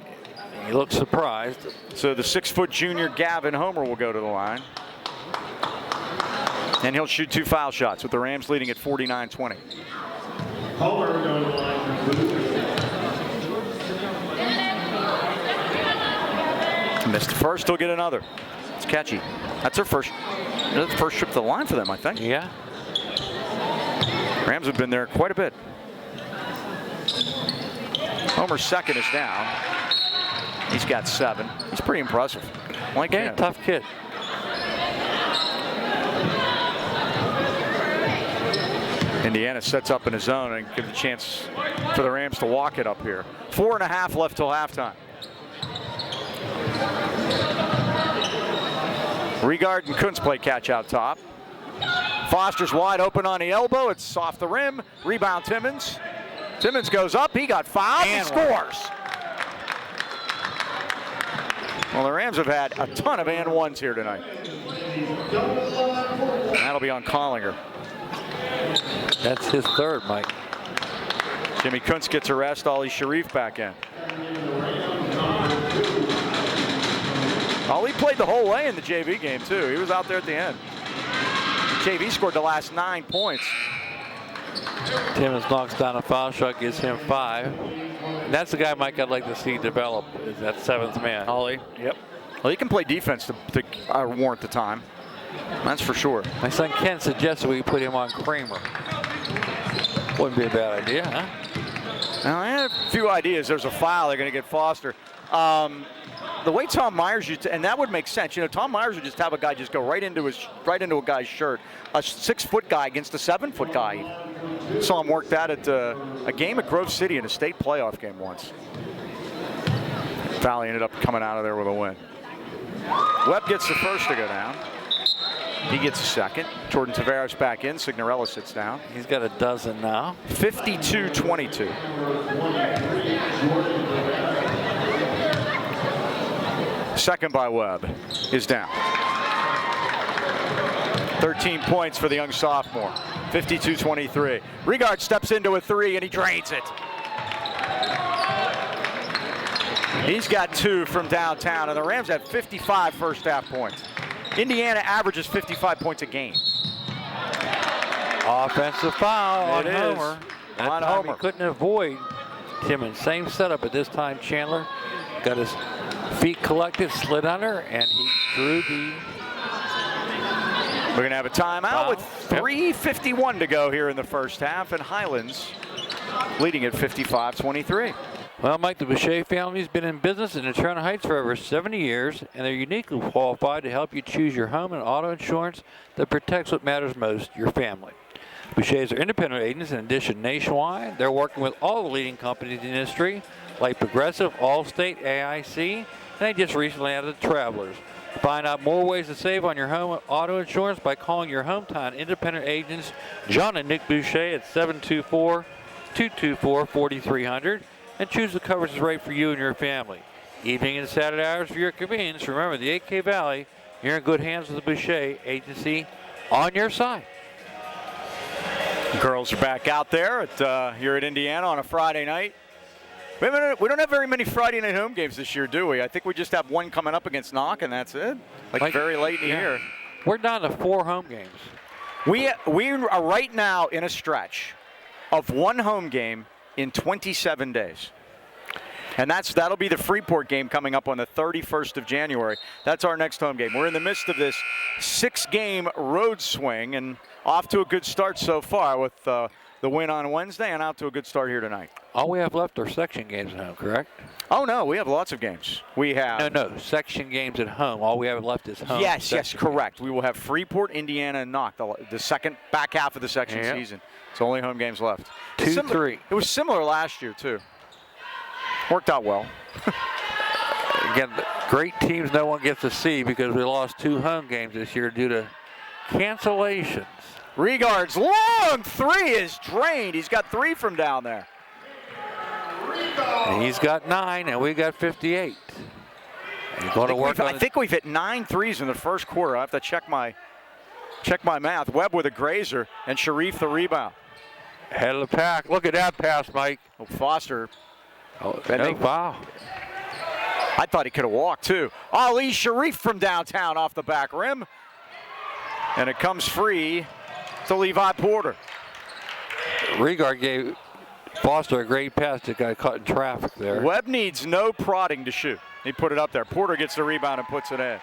he looks surprised. So the 6-foot junior Gavin Homer will go to the line. And he'll shoot 2 foul shots with the Rams leading at 49-20. Homer going to the line for blue. Missed the first, he'll get another. It's catchy. That's their first trip to the line for them, I think. Yeah. Rams have been there quite a bit. Homer's second is down. He's got 7. He's pretty impressive. Like Yeah, him. tough kid. Indiana sets up in his zone and gives a chance for the Rams to walk it up here. 4.5 left till halftime. Regard and Kuntz play catch out top. Foster's wide open on the elbow. It's off the rim. Rebound Timmons. Timmons goes up. He got fouled. He scores. Well, the Rams have had a ton of and ones here tonight. That'll be on Collinger. That's his third, Mike. Jimmy Kuntz gets a rest. Ollie Sharif back in. Ollie played the whole way in the JV game, too. He was out there at the end. JV scored the last 9 points. Timmons knocks down a foul shot, gives him 5. And that's the guy, Mike, I'd like to see develop, is that 7th man. Ollie. Yep. Well, he can play defense to warrant the time. That's for sure. My son Ken suggested we put him on Kramer. Wouldn't be a bad idea, huh? Now, I had a few ideas. There's a foul. They're going to get Foster. The way Tom Myers used to, and that would make sense. You know, Tom Myers would just have a guy just go right into a guy's shirt. A 6-foot guy against a 7-foot guy. Saw him work that at a game at Grove City in a state playoff game once. Valley ended up coming out of there with a win. Webb gets the first to go down. He gets a second. Jordan Tavares back in. Signorella sits down. He's got a dozen now. 52-22. Second by Webb is down. 13 points for the young sophomore. 52-23. Regard steps into a 3 and he drains it. He's got 2 from downtown, and the Rams had 55 first half points. Indiana averages 55 points a game. Offensive foul on It is. Homer. That On time Homer. he couldn't avoid Timmons. Same setup, but this time Chandler got his feet collected, slid under, and he drew the. We're going to have a timeout with Yep. 3:51 to go here in the first half, and Highlands leading at 55-23. Well, Mike, the Boucher family's been in business in Natrona Heights for over 70 years, and they're uniquely qualified to help you choose your home and auto insurance that protects what matters most, your family. Bouchers are independent agents in addition nationwide. They're working with all the leading companies in the industry, like Progressive, Allstate, AIC, and they just recently added the Travelers. Find out more ways to save on your home auto insurance by calling your hometown independent agents, John and Nick Boucher, at 724-224-4300, and choose the coverage that's right for you and your family. Evening and Saturday hours for your convenience. Remember, the 8K Valley, you're in good hands with the Boucher Agency on your side. Girls are back out there here at Indiana on a Friday night. We don't have very many Friday night home games this year, do we? I think we just have one coming up against Knock, and that's it. Like very late in the year. We're down to 4 home games. We are right now in a stretch of one home game in 27 days. And that'll be the Freeport game coming up on the 31st of January. That's our next home game. We're in the midst of this 6-game road swing and off to a good start so far with the win on Wednesday and out to a good start here tonight. All we have left are section games at home, correct? Oh, no, we have lots of games. We have... No, section games at home. All we have left is home. Yes, correct. We will have Freeport, Indiana, and Knock, the second back half of the section season. It's only home games left. 2-3. It was similar last year, too. Worked out well. Again, great teams no one gets to see because we lost 2 home games this year due to cancellations. Regard's long 3 is drained. He's got 3 from down there. And he's got 9, and we got 58. And going to work I think we've hit 9 threes in the first quarter. I have to check my math. Webb with a grazer, and Sharif the rebound. Head of the pack. Look at that pass, Mike. Oh, Foster. Wow. I thought he could have walked, too. Ali Sharif from downtown off the back rim. And it comes free to Levi Porter. Regard gave Foster a great pass that got caught in traffic there. Webb needs no prodding to shoot. He put it up there. Porter gets the rebound and puts it in.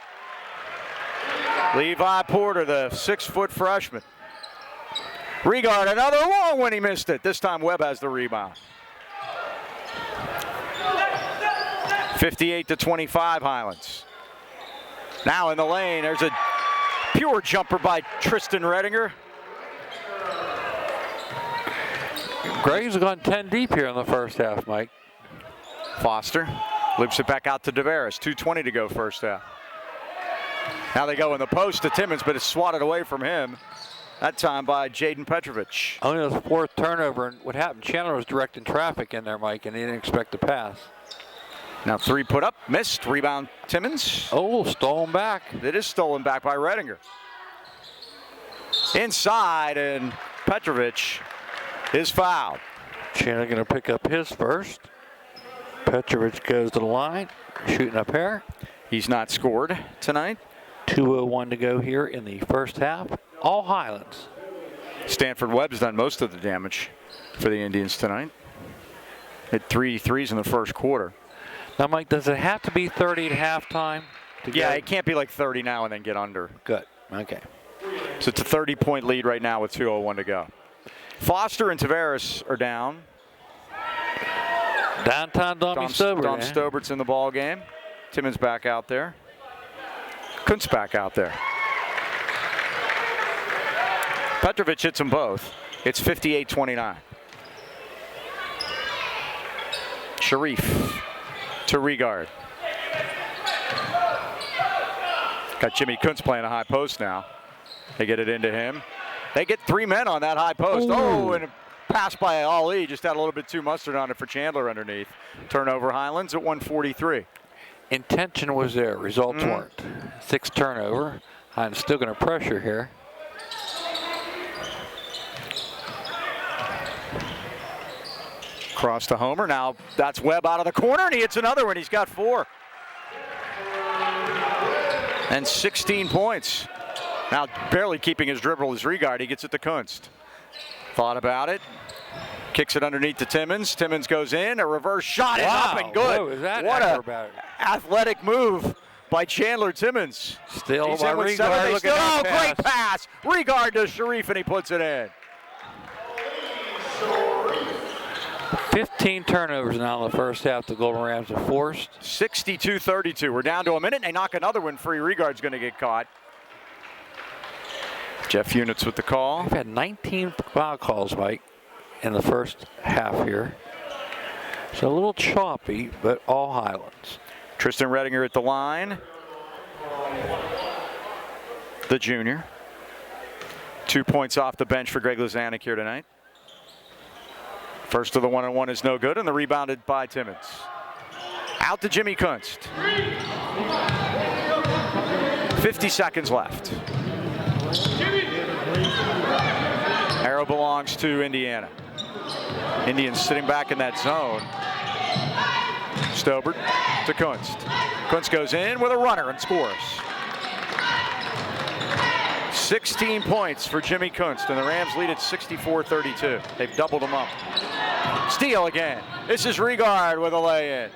Levi Porter, the 6-foot freshman. Regard, another long one. He missed it. This time Webb has the rebound. 58-25 Highlands. Now in the lane, there's a pure jumper by Tristan Redinger. Greg's gone 10 deep here in the first half, Mike. Foster loops it back out to DeVeris. 2:20 to go first half. Now they go in the post to Timmons, but it's swatted away from him. That time by Jaden Petrovic. Only the 4th turnover. And what happened, Chandler was directing traffic in there, Mike, and he didn't expect the pass. Now 3 put up, missed. Rebound Timmons. Oh, stolen back. It is stolen back by Redinger. Inside, and Petrovic is fouled. Chandler going to pick up his first. Petrovic goes to the line, shooting up here. He's not scored tonight. 2:01 to go here in the first half. All Highlands. Stanford Webb's done most of the damage for the Indians tonight. Hit 3 threes in the first quarter. Now, Mike, does it have to be 30 at halftime? Yeah, it can't be like 30 now and then get under. Good. Okay. So it's a 30-point lead right now with 2:01 to go. Foster and Tavares are down. Downtown Dom Stobert's in the ball game. Timmons back out there. Kuntz back out there. Petrovic hits them both. It's 58-29. Sharif to Regard. Got Jimmy Kuntz playing a high post now. They get it into him. They get 3 men on that high post. Ooh. Oh, and a pass by Ali. Just had a little bit too mustard on it for Chandler underneath. Turnover Highlands at 143. Intention was there. Results weren't. 6 turnover. Highlands still going to pressure here. Cross to Homer. Now that's Webb out of the corner, and he hits another one. He's got 4. And 16 points. Now barely keeping his dribble is Regard. He gets it to Kunst. Thought about it. Kicks it underneath to Timmons. Timmons goes in. A reverse shot is up and good. Whoa, is that what acrobatic? a athletic move by Chandler Timmons. Still He's by in with Rigard. seven. They Look still, at that great pass. Rigard to Sharif, and he puts it in. 15 turnovers now in the first half the Golden Rams have forced. 62-32. We're down to a minute, and they knock another one free. Rigard's going to get caught. Jeff Units with the call. We've had 19 foul calls, Mike, in the first half here. So a little choppy, but all Highlands. Tristan Redinger at the line. The junior. 2 points off the bench for Greg Lazanik here tonight. First of the one-on-one is no good, and the rebounded by Timmons. Out to Jimmy Kunst. 50 seconds left. Arrow belongs to Indiana. Indians sitting back in that zone. Stobert to Kunst. Kunst goes in with a runner and scores. 16 points for Jimmy Kunst, and the Rams lead at 64-32. They've doubled them up. Steal again. This is Rigard with a lay-in.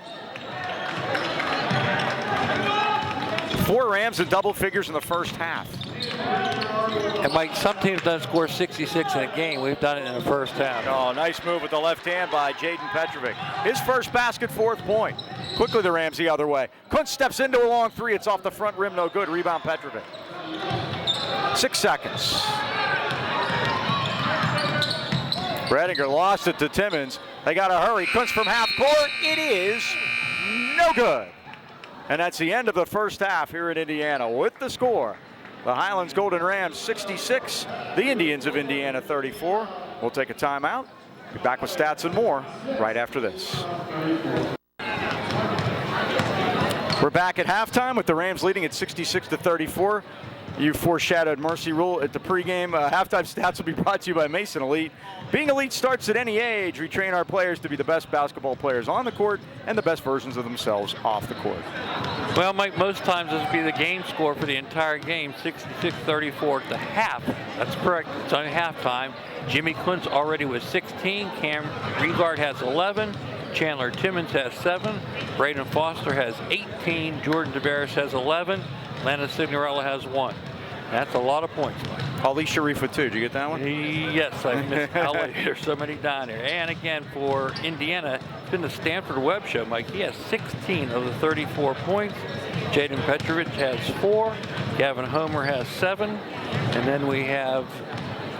4 Rams in double figures in the first half. And Mike, some teams don't score 66 in a game. We've done it in the first half. Oh, nice move with the left hand by Jaden Petrovic. His first basket, 4th point. Quickly the Rams the other way. Kunst steps into a long 3. It's off the front rim, no good. Rebound Petrovic. 6 seconds. Redinger lost it to Timmons. They got to hurry. Kunst from half court. It is no good. And that's the end of the first half here in Indiana with the score. The Highlands Golden Rams 66, the Indians of Indiana 34. We'll take a timeout. Be back with stats and more right after this. We're back at halftime with the Rams leading at 66-34. You foreshadowed Mercy Rule at the pregame. Halftime stats will be brought to you by Mason Elite. Being elite starts at any age. We train our players to be the best basketball players on the court and the best versions of themselves off the court. Well, Mike, most times this would be the game score for the entire game, 66-34 at the half. That's correct. It's only halftime. Jimmy Kunst already with 16. Cam Rigard has 11. Chandler Timmons has 7. Braden Foster has 18. Jordan Tavares has 11. Lana Signorella has 1. That's a lot of points, Mike. Ali Sharif with 2. Did you get that one? Yes, I missed Ali. There's so many down here. And again, for Indiana, it's been the Stanford Webb show, Mike. He has 16 of the 34 points. Jaden Petrovic has 4. Gavin Homer has 7. And then we have,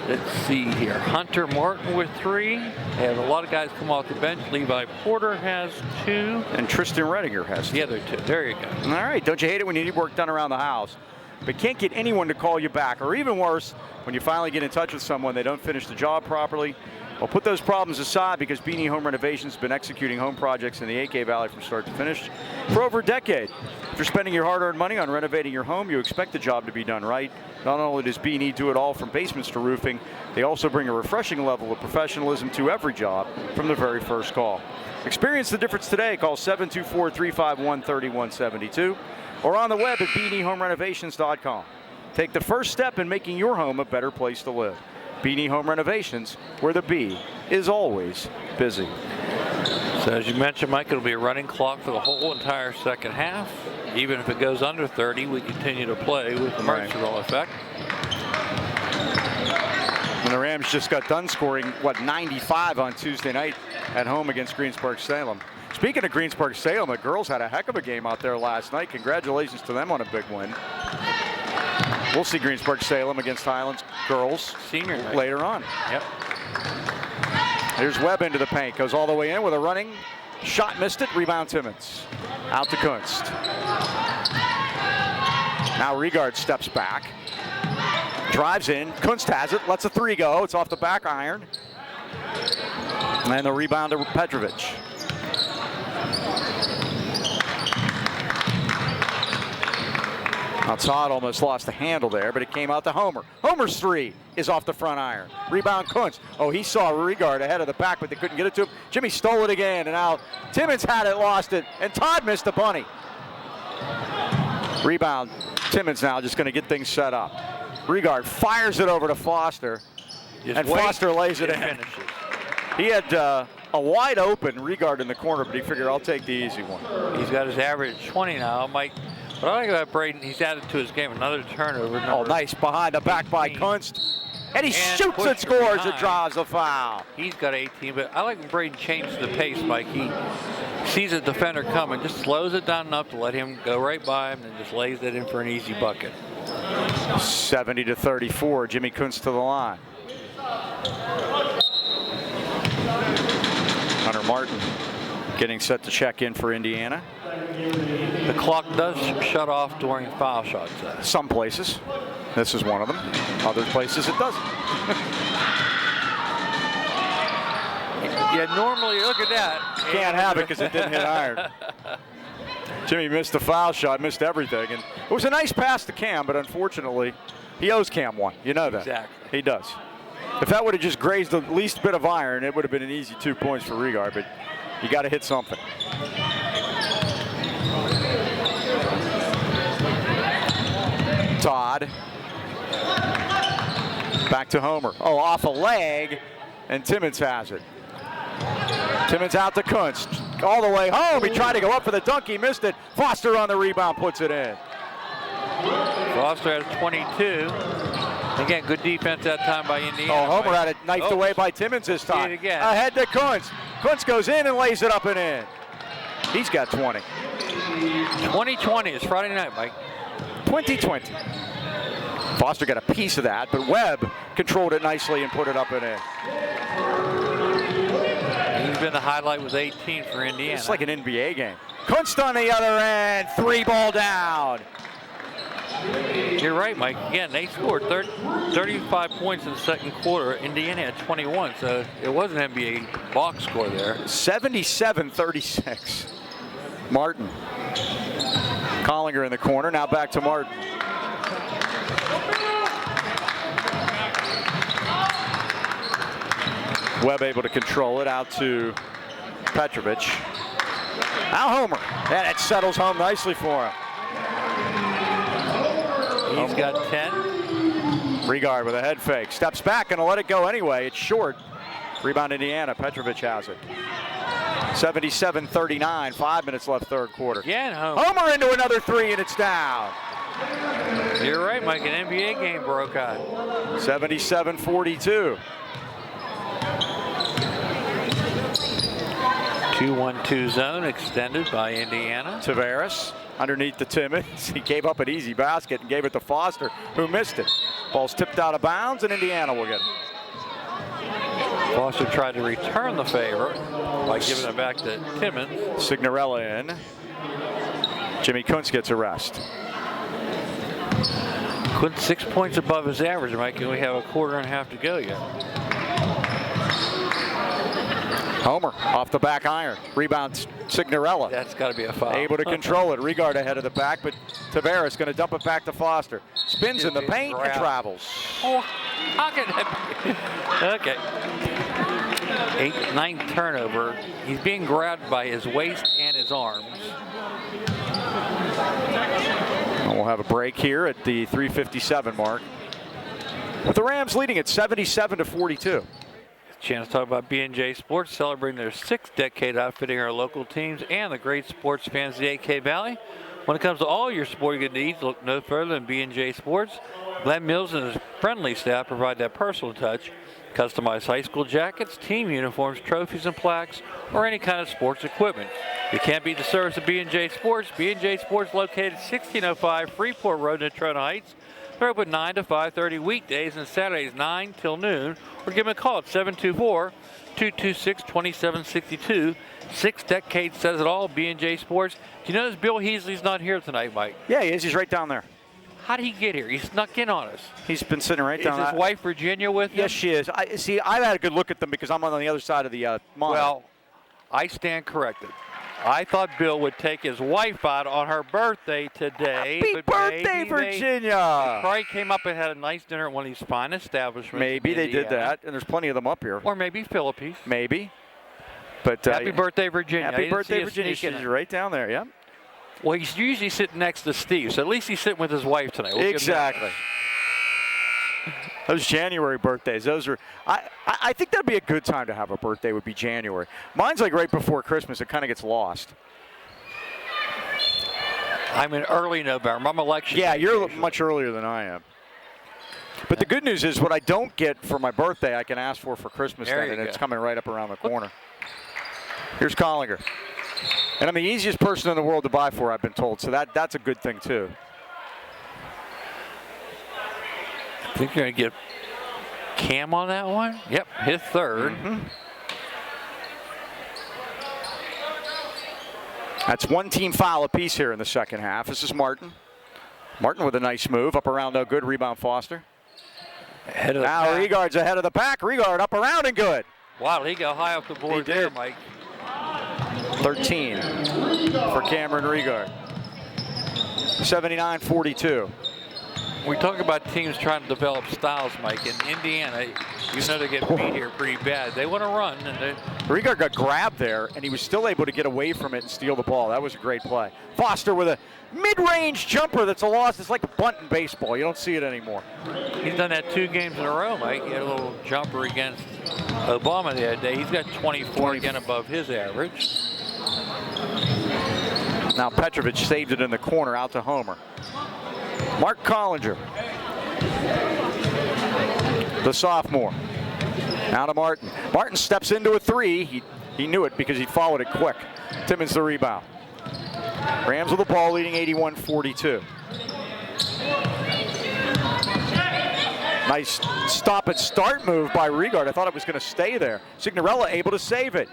let's see here, Hunter Martin with 3. They have a lot of guys come off the bench. Levi Porter has 2. And Tristan Redinger has 2. The other 2. There you go. All right. Don't you hate it when you need work done around the house, but can't get anyone to call you back? Or even worse, when you finally get in touch with someone, they don't finish the job properly. Well, put those problems aside, because Beanie Home Renovations has been executing home projects in the AK Valley from start to finish for over a decade. If you're spending your hard-earned money on renovating your home, you expect the job to be done right. Not only does Beanie do it all from basements to roofing, they also bring a refreshing level of professionalism to every job from the very first call. Experience the difference today. Call 724-351-3172 or on the web at beaniehomerenovations.com. Take the first step in making your home a better place to live. Beanie Home Renovations, where the bee is always busy. So as you mentioned, Mike, it'll be a running clock for the whole entire second half. Even if it goes under 30, we continue to play with the Mercy Rule effect. And the Rams just got done scoring, 95 on Tuesday night at home against Greensburg-Salem. Speaking of Greensburg-Salem, the girls had a heck of a game out there last night. Congratulations to them on a big win. We'll see Greensburg-Salem against Highlands girls Senior night later on. Yep. Here's Webb into the paint. Goes all the way in with a running shot. Missed it. Rebound Timmons. Out to Kunst. Now Rigard steps back. Drives in. Kunst has it. Lets a 3 go. It's off the back iron. And the rebound to Petrovic. Now Todd almost lost the handle there, but it came out to Homer. Homer's 3 is off the front iron. Rebound Kunst. Oh, he saw Rigard ahead of the back, but they couldn't get it to him. Jimmy stole it again, and now Timmons had it, lost it, and Todd missed the bunny. Rebound. Timmons now just going to get things set up. Rigard fires it over to Foster, and Foster lays it in. Finishes. He had a wide open regard in the corner, but he figured, I'll take the easy one. He's got his average 20 now, Mike. What I like about Braden, he's added to his game another turnover. Oh, nice behind the back by 18. Kunst. And he shoots and scores. It draws a foul. He's got 18, but I like when Braden changes the pace, Mike. He sees a defender coming, just slows it down enough to let him go right by him and just lays it in for an easy bucket. 70-34, Jimmy Kunst to the line. Hunter Martin getting set to check in for Indiana. The clock does shut off during foul shots. Some places. This is one of them. Other places it doesn't. Yeah, normally, look at that. Can't have it because it didn't hit iron. Jimmy missed the foul shot, missed everything. And it was a nice pass to Cam, but unfortunately, he owes Cam one. You know that. Exactly. He does. If that would have just grazed the least bit of iron, it would have been an easy 2 points for Regard, but you got to hit something. Todd. Back to Homer. Oh, off a leg, and Timmons has it. Timmons out to Kunst. All the way home. He tried to go up for the dunk. He missed it. Foster on the rebound puts it in. Foster has 22. Again, good defense that time by Indiana. Oh, Homer had it knifed away by Timmons this time. Again. Ahead to Kunst. Kunst goes in and lays it up and in. He's got 20. 2020 is Friday night, Mike. 20-20. Foster got a piece of that, but Webb controlled it nicely and put it up and in. He's been the highlight with 18 for Indiana. It's like an NBA game. Kunst on the other end. 3-ball down. You're right, Mike. Again, they scored 35 points in the second quarter. Indiana had 21, so it was an NBA box score there. 77-36. Martin. Collinger in the corner. Now back to Martin. Webb able to control it out to Petrovic. Now Homer. And it settles home nicely for him. He's got 10. Regard with a head fake. Steps back and let it go anyway. It's short. Rebound Indiana. Petrovic has it. 77-39. 5 minutes left third quarter. Again, Homer. Homer into another three and it's down. You're right, Mike. An NBA game broke out. 77-42. 2-1-2 zone extended by Indiana. Tavares underneath the Timmons. He gave up an easy basket and gave it to Foster, who missed it. Ball's tipped out of bounds, and Indiana will get it. Foster tried to return the favor by giving it back to Timmons. Signorella in. Jimmy Kunst gets a rest. Kunst 6 points above his average, Mike, and we have a quarter and a half to go yet. Homer off the back iron. Rebound Signorella. That's got to be a foul. Able to control it. Regard ahead of the back, but Tavares going to dump it back to Foster. Spins in the paint and travels. Oh, how can that be? Okay. 9th turnover. He's being grabbed by his waist and his arms. And we'll have a break here at the 3:57 mark. With the Rams leading at 77-42. Chance to talk about B&J Sports, celebrating their 6th decade outfitting our local teams and the great sports fans of the AK Valley. When it comes to all your sporting good needs, look no further than B&J Sports. Glenn Mills and his friendly staff provide that personal touch. Customized high school jackets, team uniforms, trophies and plaques, or any kind of sports equipment. You can't beat the service of B&J Sports. B&J Sports located 1605 Freeport Road in Natrona Heights. They're open 9 to 5:30 weekdays and Saturdays 9 till noon, or give them a call at 724-226-2762. 6 decades says it all, B&J Sports. Do you notice Bill Heasley's not here tonight, Mike? Yeah, he is. He's right down there. How did he get here? He snuck in on us. He's been sitting right down there. Is his wife Virginia with him? Yes, she is. I've had a good look at them because I'm on the other side of the monitor. Well, I stand corrected. I thought Bill would take his wife out on her birthday today. Happy birthday, Virginia! They probably came up and had a nice dinner at one of these fine establishments. Maybe they did that, and there's plenty of them up here. Or maybe Philippines. Maybe. But happy birthday, Virginia. Happy birthday, Virginia. She's right down there, yeah. Well, he's usually sitting next to Steve, so at least he's sitting with his wife tonight. Exactly. Those January birthdays, those are, I think that'd be a good time to have a birthday, would be January. Mine's like right before Christmas. It kind of gets lost. I'm in early November. I'm election. Yeah, you're much earlier than I am. But the good news is what I don't get for my birthday, I can ask for Christmas then, and it's coming right up around the corner. Here's Collinger. And I'm the easiest person in the world to buy for, I've been told, so that's a good thing, too. I think you're going to get Cam on that one. Yep, his third. That's one team foul apiece here in the second half. This is Martin. Martin with a nice move. Up around, no good. Rebound, Foster. Ahead of the now pack. Regard's ahead of the pack. Regard up around and good. Wow, he got high off the board there, Mike. 13 for Cameron Regard. 79-42. We talk about teams trying to develop styles, Mike. In Indiana, you know they get beat here pretty bad. They want to run. And Regard got grabbed there, and he was still able to get away from it and steal the ball. That was a great play. Foster with a mid-range jumper that's a loss. It's like a bunt in baseball. You don't see it anymore. He's done that 2 games in a row, Mike. He had a little jumper against Obama the other day. He's got 24 again above his average. Now Petrovic saved it in the corner out to Homer. Mark Collinger, the sophomore. Now to Martin. Martin steps into a 3. He knew it because he followed it quick. Timmons the rebound. Rams with the ball leading 81-42. Nice stop and start move by Regard. I thought it was going to stay there. Signorella able to save it.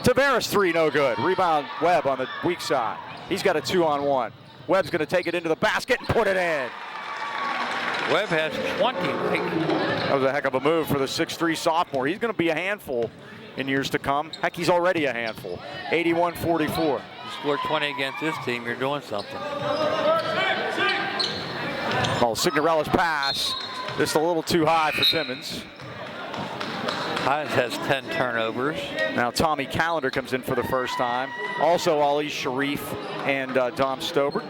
Tavares 3, no good. Rebound Webb on the weak side. He's got a 2-on-1. Webb's going to take it into the basket and put it in. Webb has 20, Mike. That was a heck of a move for the 6'3 sophomore. He's going to be a handful in years to come. Heck, he's already a handful. 81-44. You score 20 against this team, you're doing something. Well, Signorella's pass, just a little too high for Timmons. Highlands has 10 turnovers. Now Tommy Callender comes in for the first time. Also Ali Sharif and Dom Stober.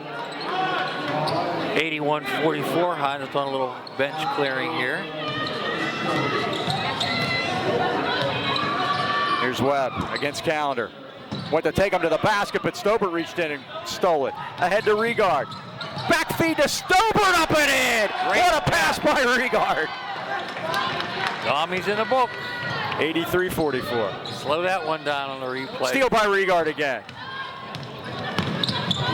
81-44. Highlands on a little bench clearing here. Here's Webb against Callender. Went to take him to the basket, but Stober reached in and stole it. Ahead to Regard. Back feed to Stober, up and in! What a pass by Regard! Tommy's in the book. 83-44. Slow that one down on the replay. Steal by Regard again.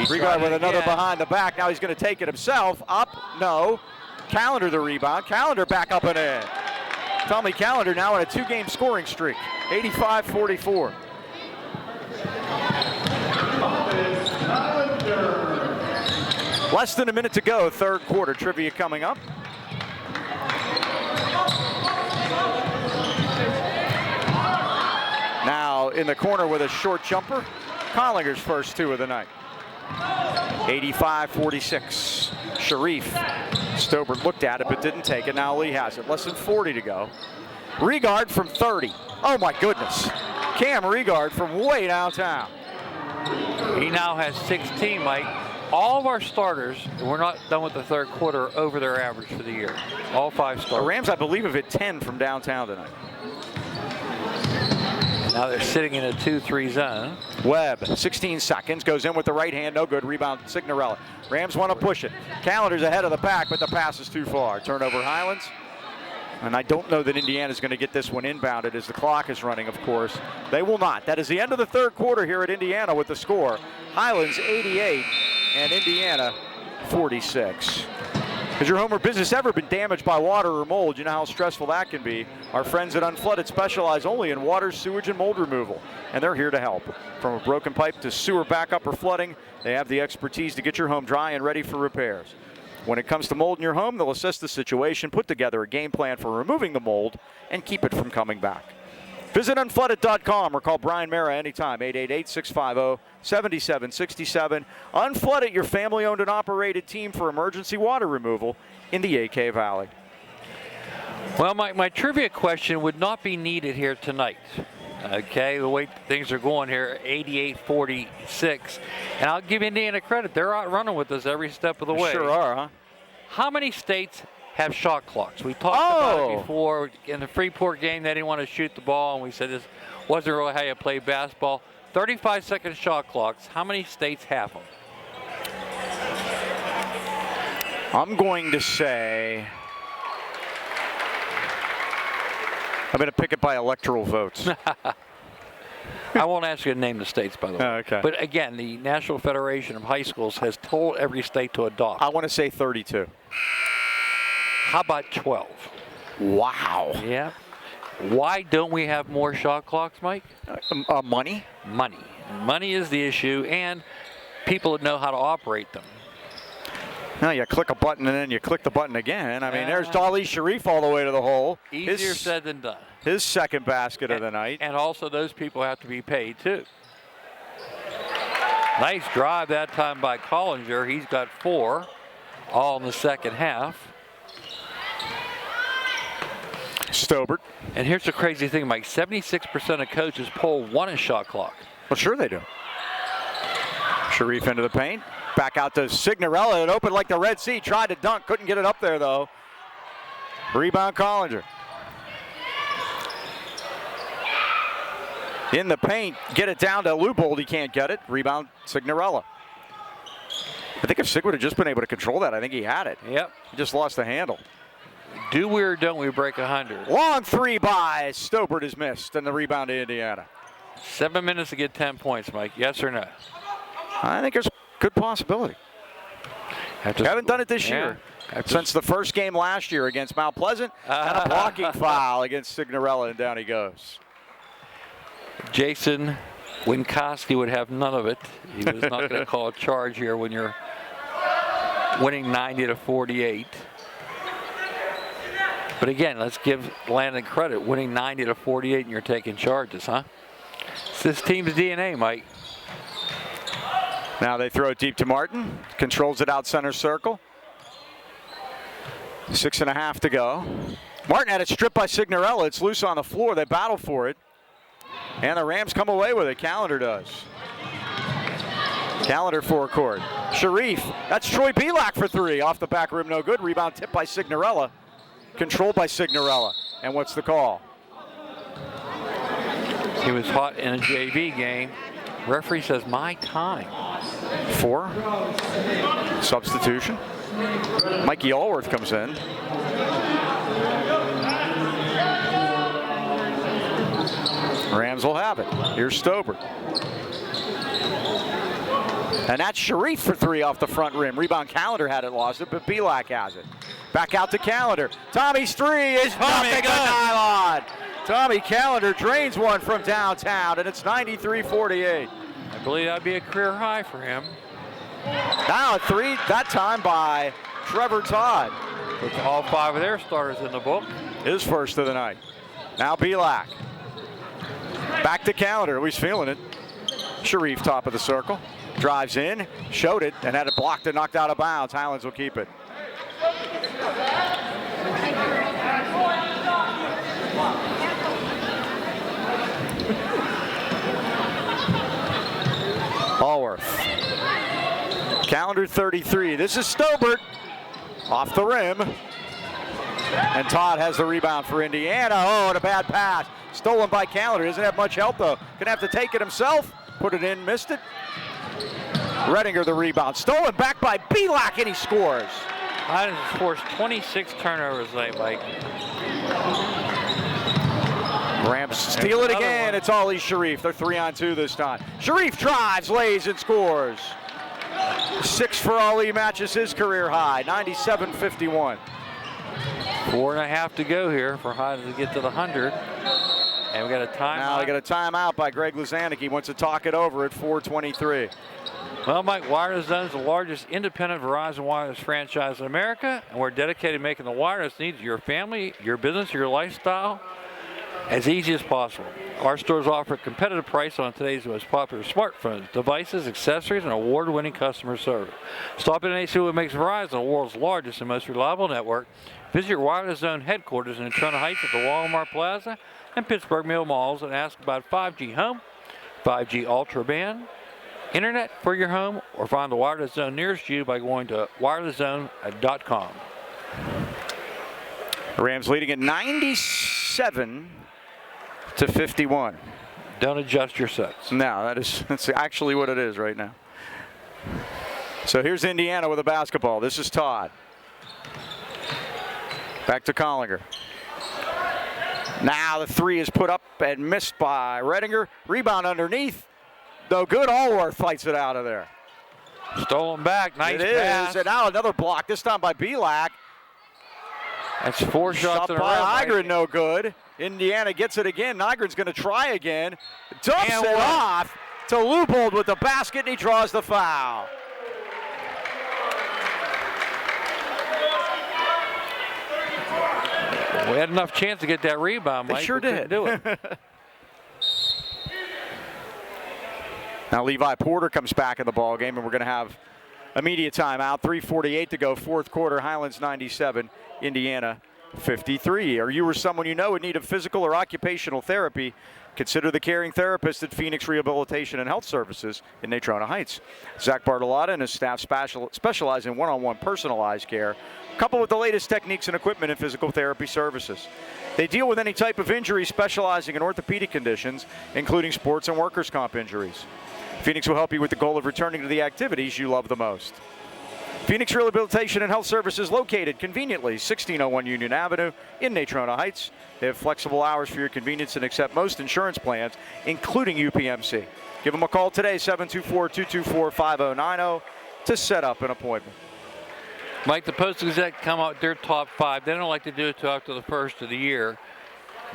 Regard with another behind the back. Now he's going to take it himself. Up, no. Callender the rebound. Callender back up and in. Tommy Callender now on a 2-game scoring streak. 85-44. Less than a minute to go, third quarter. Trivia coming up. Now in the corner with a short jumper. Collinger's first 2 of the night. 85-46. Sharif. Stober looked at it but didn't take it. Now Lee has it. Less than 40 to go. Regard from 30. Oh my goodness. Cam Regard from way downtown. He now has 16, Mike. All of our starters, we're not done with the third quarter, are over their average for the year. All 5 starters. The Rams, I believe, have hit 10 from downtown tonight. Now they're sitting in a 2-3 zone. Webb, 16 seconds, goes in with the right hand, no good. Rebound, Signorella. Rams want to push it. Callender's ahead of the pack, but the pass is too far. Turnover, Highlands. And I don't know that Indiana's going to get this one inbounded as the clock is running, of course. They will not. That is the end of the third quarter here at Indiana with the score. Highlands 88 and Indiana 46. Has your home or business ever been damaged by water or mold? You know how stressful that can be. Our friends at Unflooded specialize only in water, sewage, and mold removal, and they're here to help. From a broken pipe to sewer backup or flooding, they have the expertise to get your home dry and ready for repairs. When it comes to mold in your home, they'll assess the situation, put together a game plan for removing the mold, and keep it from coming back. Visit unflooded.com or call Brian Mara anytime, 888-650-7767. Unflooded, your family-owned and operated team for emergency water removal in the AK Valley. Well, my trivia question would not be needed here tonight. Okay, the way things are going here, 88-46. And I'll give Indiana credit. They're out running with us every step of the way. Sure are, huh? How many states have shot clocks. We talked about it before. In the Freeport game, they didn't want to shoot the ball, and we said this wasn't really how you play basketball. 35-second shot clocks. How many states have them? I'm going to say, I'm going to pick it by electoral votes. I won't ask you to name the states, by the way. Okay. But again, the National Federation of High Schools has told every state to adopt. I want to say 32. How about 12? Wow. Yeah. Why don't we have more shot clocks, Mike? Money? Money. Money is the issue, and people that know how to operate them. No, you click a button and then you click the button again. I mean, there's Ali Sharif all the way to the hole. Easier said than done. His second basket of the night. And also those people have to be paid too. Nice drive that time by Collinger. He's got 4, all in the second half. Stobert. And here's the crazy thing, Mike. 76% of coaches poll want a shot clock. Well, sure they do. Sharif into the paint. Back out to Signorella. It opened like the Red Sea. Tried to dunk. Couldn't get it up there, though. Rebound, Collinger. In the paint. Get it down to Leupold. He can't get it. Rebound, Signorella. I think if Sig would have just been able to control that, I think he had it. Yep. He just lost the handle. Do we or don't we break 100? Long 3 by Stobert is missed, and the rebound to Indiana. 7 minutes to get 10 points, Mike. Yes or no? I think there's a good possibility. Haven't done it this year. Since the first game last year against Mount Pleasant, and a blocking foul against Signorella, and down he goes. Jason Winkoski would have none of it. He was not going to call a charge here when you're winning 90-48. But again, let's give Landon credit. Winning 90-48 and you're taking charges, huh? It's this team's DNA, Mike. Now they throw it deep to Martin. Controls it out center circle. 6.5 to go. Martin had it stripped by Signorella. It's loose on the floor. They battle for it. And the Rams come away with it. Callender does. Callender forecourt. Sharif. That's Troy Belak for 3. Off the back rim, no good. Rebound tipped by Signorella. Controlled by Signorella. And what's the call? He was hot in a JV game. Referee says, my time. 4. Substitution. Mikey Allworth comes in. Rams will have it. Here's Stobert. And that's Sharif for 3 off the front rim. Rebound, Callender had it, lost it, but Belak has it. Back out to Callender. Tommy's 3 is nothing but nylon. Tommy Callender drains one from downtown, and it's 93-48. I believe that'd be a career high for him. Now a 3, that time by Trevor Todd. With all 5 of their starters in the book. His first of the night. Now Belak. Back to Callender, he's feeling it. Sharif top of the circle. Drives in, showed it, and had it blocked and knocked out of bounds. Highlands will keep it. Allworth. Callender 33. This is Stobert. Off the rim. And Todd has the rebound for Indiana. Oh, and a bad pass. Stolen by Callender. Doesn't have much help, though. Gonna have to take it himself. Put it in, missed it. Redinger the rebound. Stolen back by Belak, and he scores. Highlands has forced 26 turnovers tonight, Mike. Rams steal it again. It's Ali Sharif. They're 3-on-2 this time. Sharif drives, lays, and scores. 6 for Ali, matches his career high. 97-51. 4.5 to go here for Highlands to get to the 100. And we got a timeout. Now we got a timeout by Greg Luzanik. He wants to talk it over at 4:23. Well, Mike, Wireless Zone is the largest independent Verizon wireless franchise in America, and we're dedicated to making the wireless needs of your family, your business, your lifestyle as easy as possible. Our stores offer a competitive price on today's most popular smartphones, devices, accessories, and award-winning customer service. Stop in and see what makes Verizon the world's largest and most reliable network. Visit your Wireless Zone headquarters in Trona Heights at the Walmart Plaza and Pittsburgh Mill Malls and ask about 5G Home, 5G Ultra Band, Internet for your home, or find the Wireless Zone nearest you by going to wirelesszone.com. Rams leading at 97 to 51. Don't adjust your sets. No, that's actually what it is right now. So here's Indiana with a basketball. This is Todd. Back to Collinger. Now the three is put up and missed by Redinger. Rebound underneath. No good. Allworth fights it out of there. Stolen back. Nice It pass. is. And now another block, this time by Pavlik. That's 4 shots Shot in a row. by Nygren, Mike. no good. Indiana gets it again. Nygren's going to try again. Dumps And it one. off to Leupold with the basket, and he draws the foul. We had enough chance to get that rebound, Mike. They sure We couldn't did. do it. Now Levi Porter comes back in the ball game, and we're going to have immediate timeout. 3:48 to go, fourth quarter. Highlands 97, Indiana 53. Are you or someone you know in need of physical or occupational therapy? Consider the caring therapist at Phoenix Rehabilitation and Health Services in Natrona Heights. Zach Bartolotta and his staff specialize in one-on-one personalized care, coupled with the latest techniques and equipment in physical therapy services. They deal with any type of injury, specializing in orthopedic conditions, including sports and workers' comp injuries. Phoenix will help you with the goal of returning to the activities you love the most. Phoenix Rehabilitation and Health Services, located conveniently 1601 Union Avenue in Natrona Heights. They have flexible hours for your convenience and accept most insurance plans, including UPMC. Give them a call today, 724-224-5090, to set up an appointment. Mike, the Post-Gazette come out with their top 5. They don't like to do it till after the first of the year.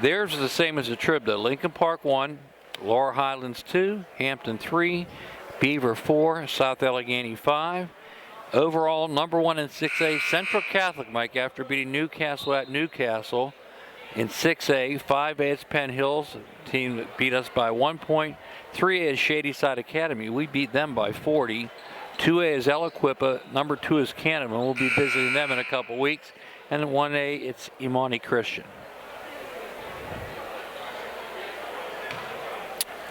Theirs is the same as the Trib, though. Lincoln Park 1, Lower Highlands 2, Hampton 3, Beaver 4, South Allegheny 5. Overall, number 1 in 6A, Central Catholic, Mike, after beating Newcastle at Newcastle. In 6A, 5A is Penn Hills, team that beat us by 1 point. 3A is Shadyside Academy. We beat them by 40. 2A is El Equipa. Number 2 is Canada. We'll be visiting them in a couple weeks. And in 1A, it's Imani Christian.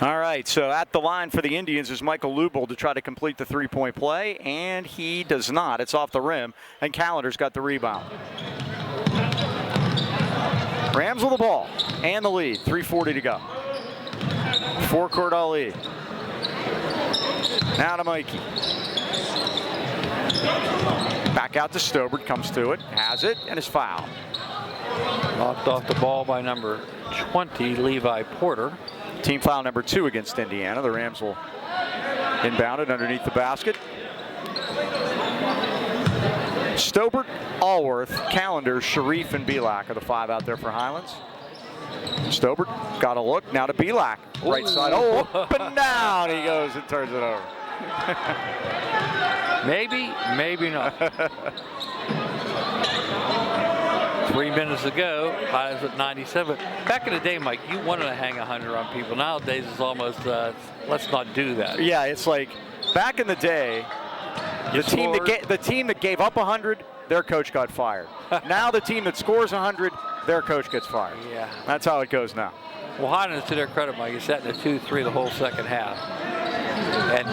All right, so at the line for the Indians is Michael Leupold to try to complete the three-point play, and he does not. It's off the rim, and Callender's got the rebound. Rams with the ball and the lead, 3:40 to go. Forecourt Ali. Now to Mikey. Back out to Stobert, comes to it, has it, and is fouled. Knocked off the ball by number 20, Levi Porter. Team foul number 2 against Indiana. The Rams will inbound it underneath the basket. Stobert, Allworth, Callender, Sharif, and Pavlik are the 5 out there for Highlands. Stobert got a look. Now to Pavlik. Right side. Oh, up and down he goes and turns it over. Maybe, maybe not. 3 minutes ago, Highlands at 97. Back in the day, Mike, you wanted to hang 100 on people. Nowadays, it's almost, let's not do that. Yeah, it's like back in the day, the team that gave up 100, their coach got fired. Now the team that scores 100, their coach gets fired. Yeah. That's how it goes now. Well, Highlands, to their credit, Mike, is set in a 2-3 the whole second half. And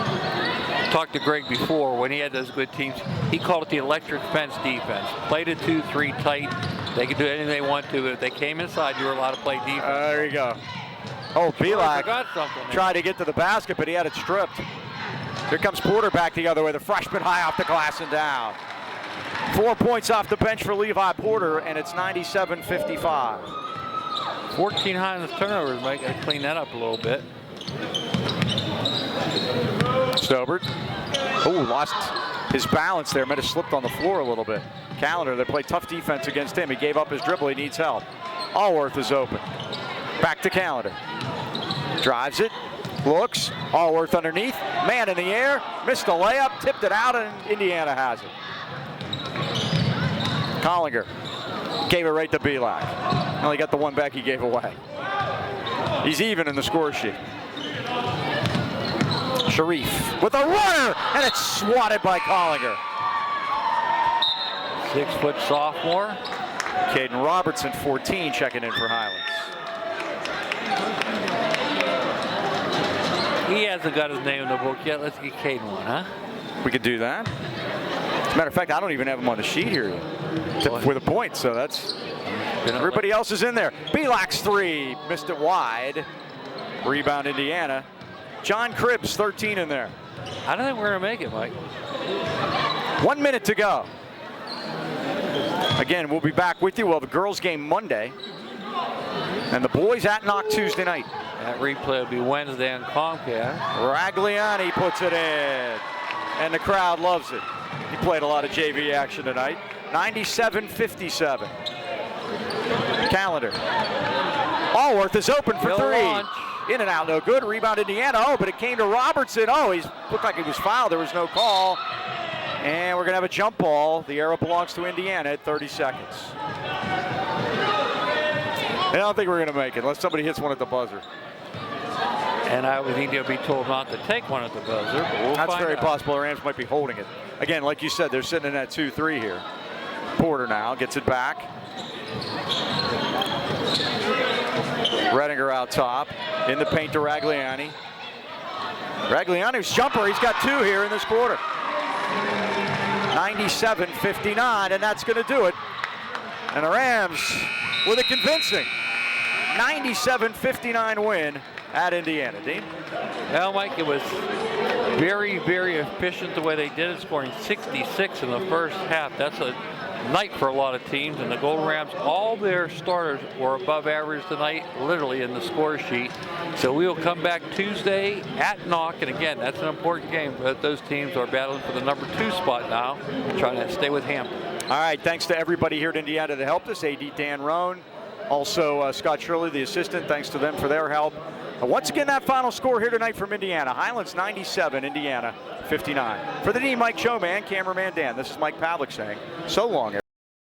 talked to Greg before, when he had those good teams, he called it the electric fence defense. Played a 2-3 tight. They could do anything they want to, but if they came inside, you were allowed to play defense. There you go. Oh, Pavlik something. tried to get to the basket, but he had it stripped. Here comes Porter back the other way. The freshman high off the glass and down. 4 points off the bench for Levi Porter, and it's 97-55. 14 Highlands turnovers, Mike. Got to clean that up a little bit. Stobert. Oh, lost his balance there. Might have slipped on the floor a little bit. Callender, they play tough defense against him. He gave up his dribble. He needs help. Allworth is open. Back to Callender. Drives it. Looks. Allworth underneath. Man in the air. Missed a layup. Tipped it out, and Indiana has it. Collinger gave it right to Pavlik. Only got the one back he gave away. He's even in the score sheet. Sharif with a runner, and it's swatted by Collinger. 6-foot sophomore. Caden Robertson, 14, checking in for Highlands. He hasn't got his name in the book yet. Let's get Caden one, huh? We could do that. As a matter of fact, I don't even have him on the sheet here with a point, so that's Everybody else is in there. Pavlik's three, missed it wide. Rebound Indiana. John Cribbs, 13 in there. I don't think we're going to make it, Mike. 1 minute to go. Again, we'll be back with you. We'll have a girls game Monday. And the boys at Knock Tuesday night. That replay will be Wednesday on Comcast. Ragliani puts it in. And the crowd loves it. He played a lot of JV action tonight. 97-57. Calendar. Allworth is open for three. Launch. In and out, no good. Rebound Indiana. Oh, but it came to Robertson. Oh, he looked like he was fouled. There was no call. And we're going to have a jump ball. The arrow belongs to Indiana at 30 seconds. I don't think we're going to make it unless somebody hits one at the buzzer. And I would think they'll be told not to take one at the buzzer. But we'll That's find very out. possible. The Rams might be holding it. Again, like you said, they're sitting in that 2-3 here. Porter now gets it back. Redinger out top. In the paint to Ragliani. Ragliani's jumper, he's got two here in this quarter. 97-59, and that's going to do it. And the Rams with a convincing 97-59 win at Indiana. Dean? Well, Mike, it was very, very efficient the way they did it, scoring 66 in the first half. That's a night for a lot of teams, and the Golden Rams, all their starters were above average tonight, literally in the score sheet. So we will come back Tuesday at Knock, and again, that's an important game. But those teams are battling for the number 2 spot now, trying to stay with Hampton. All right, thanks to everybody here at Indiana that helped us. AD Dan Roan, also Scott Shirley, the assistant. Thanks to them for their help. Once again, that final score here tonight from Indiana. Highlands 97, Indiana 59. For the Dean, Mike Choma, and cameraman Dan, this is Mike Pavlik saying so long, everyone.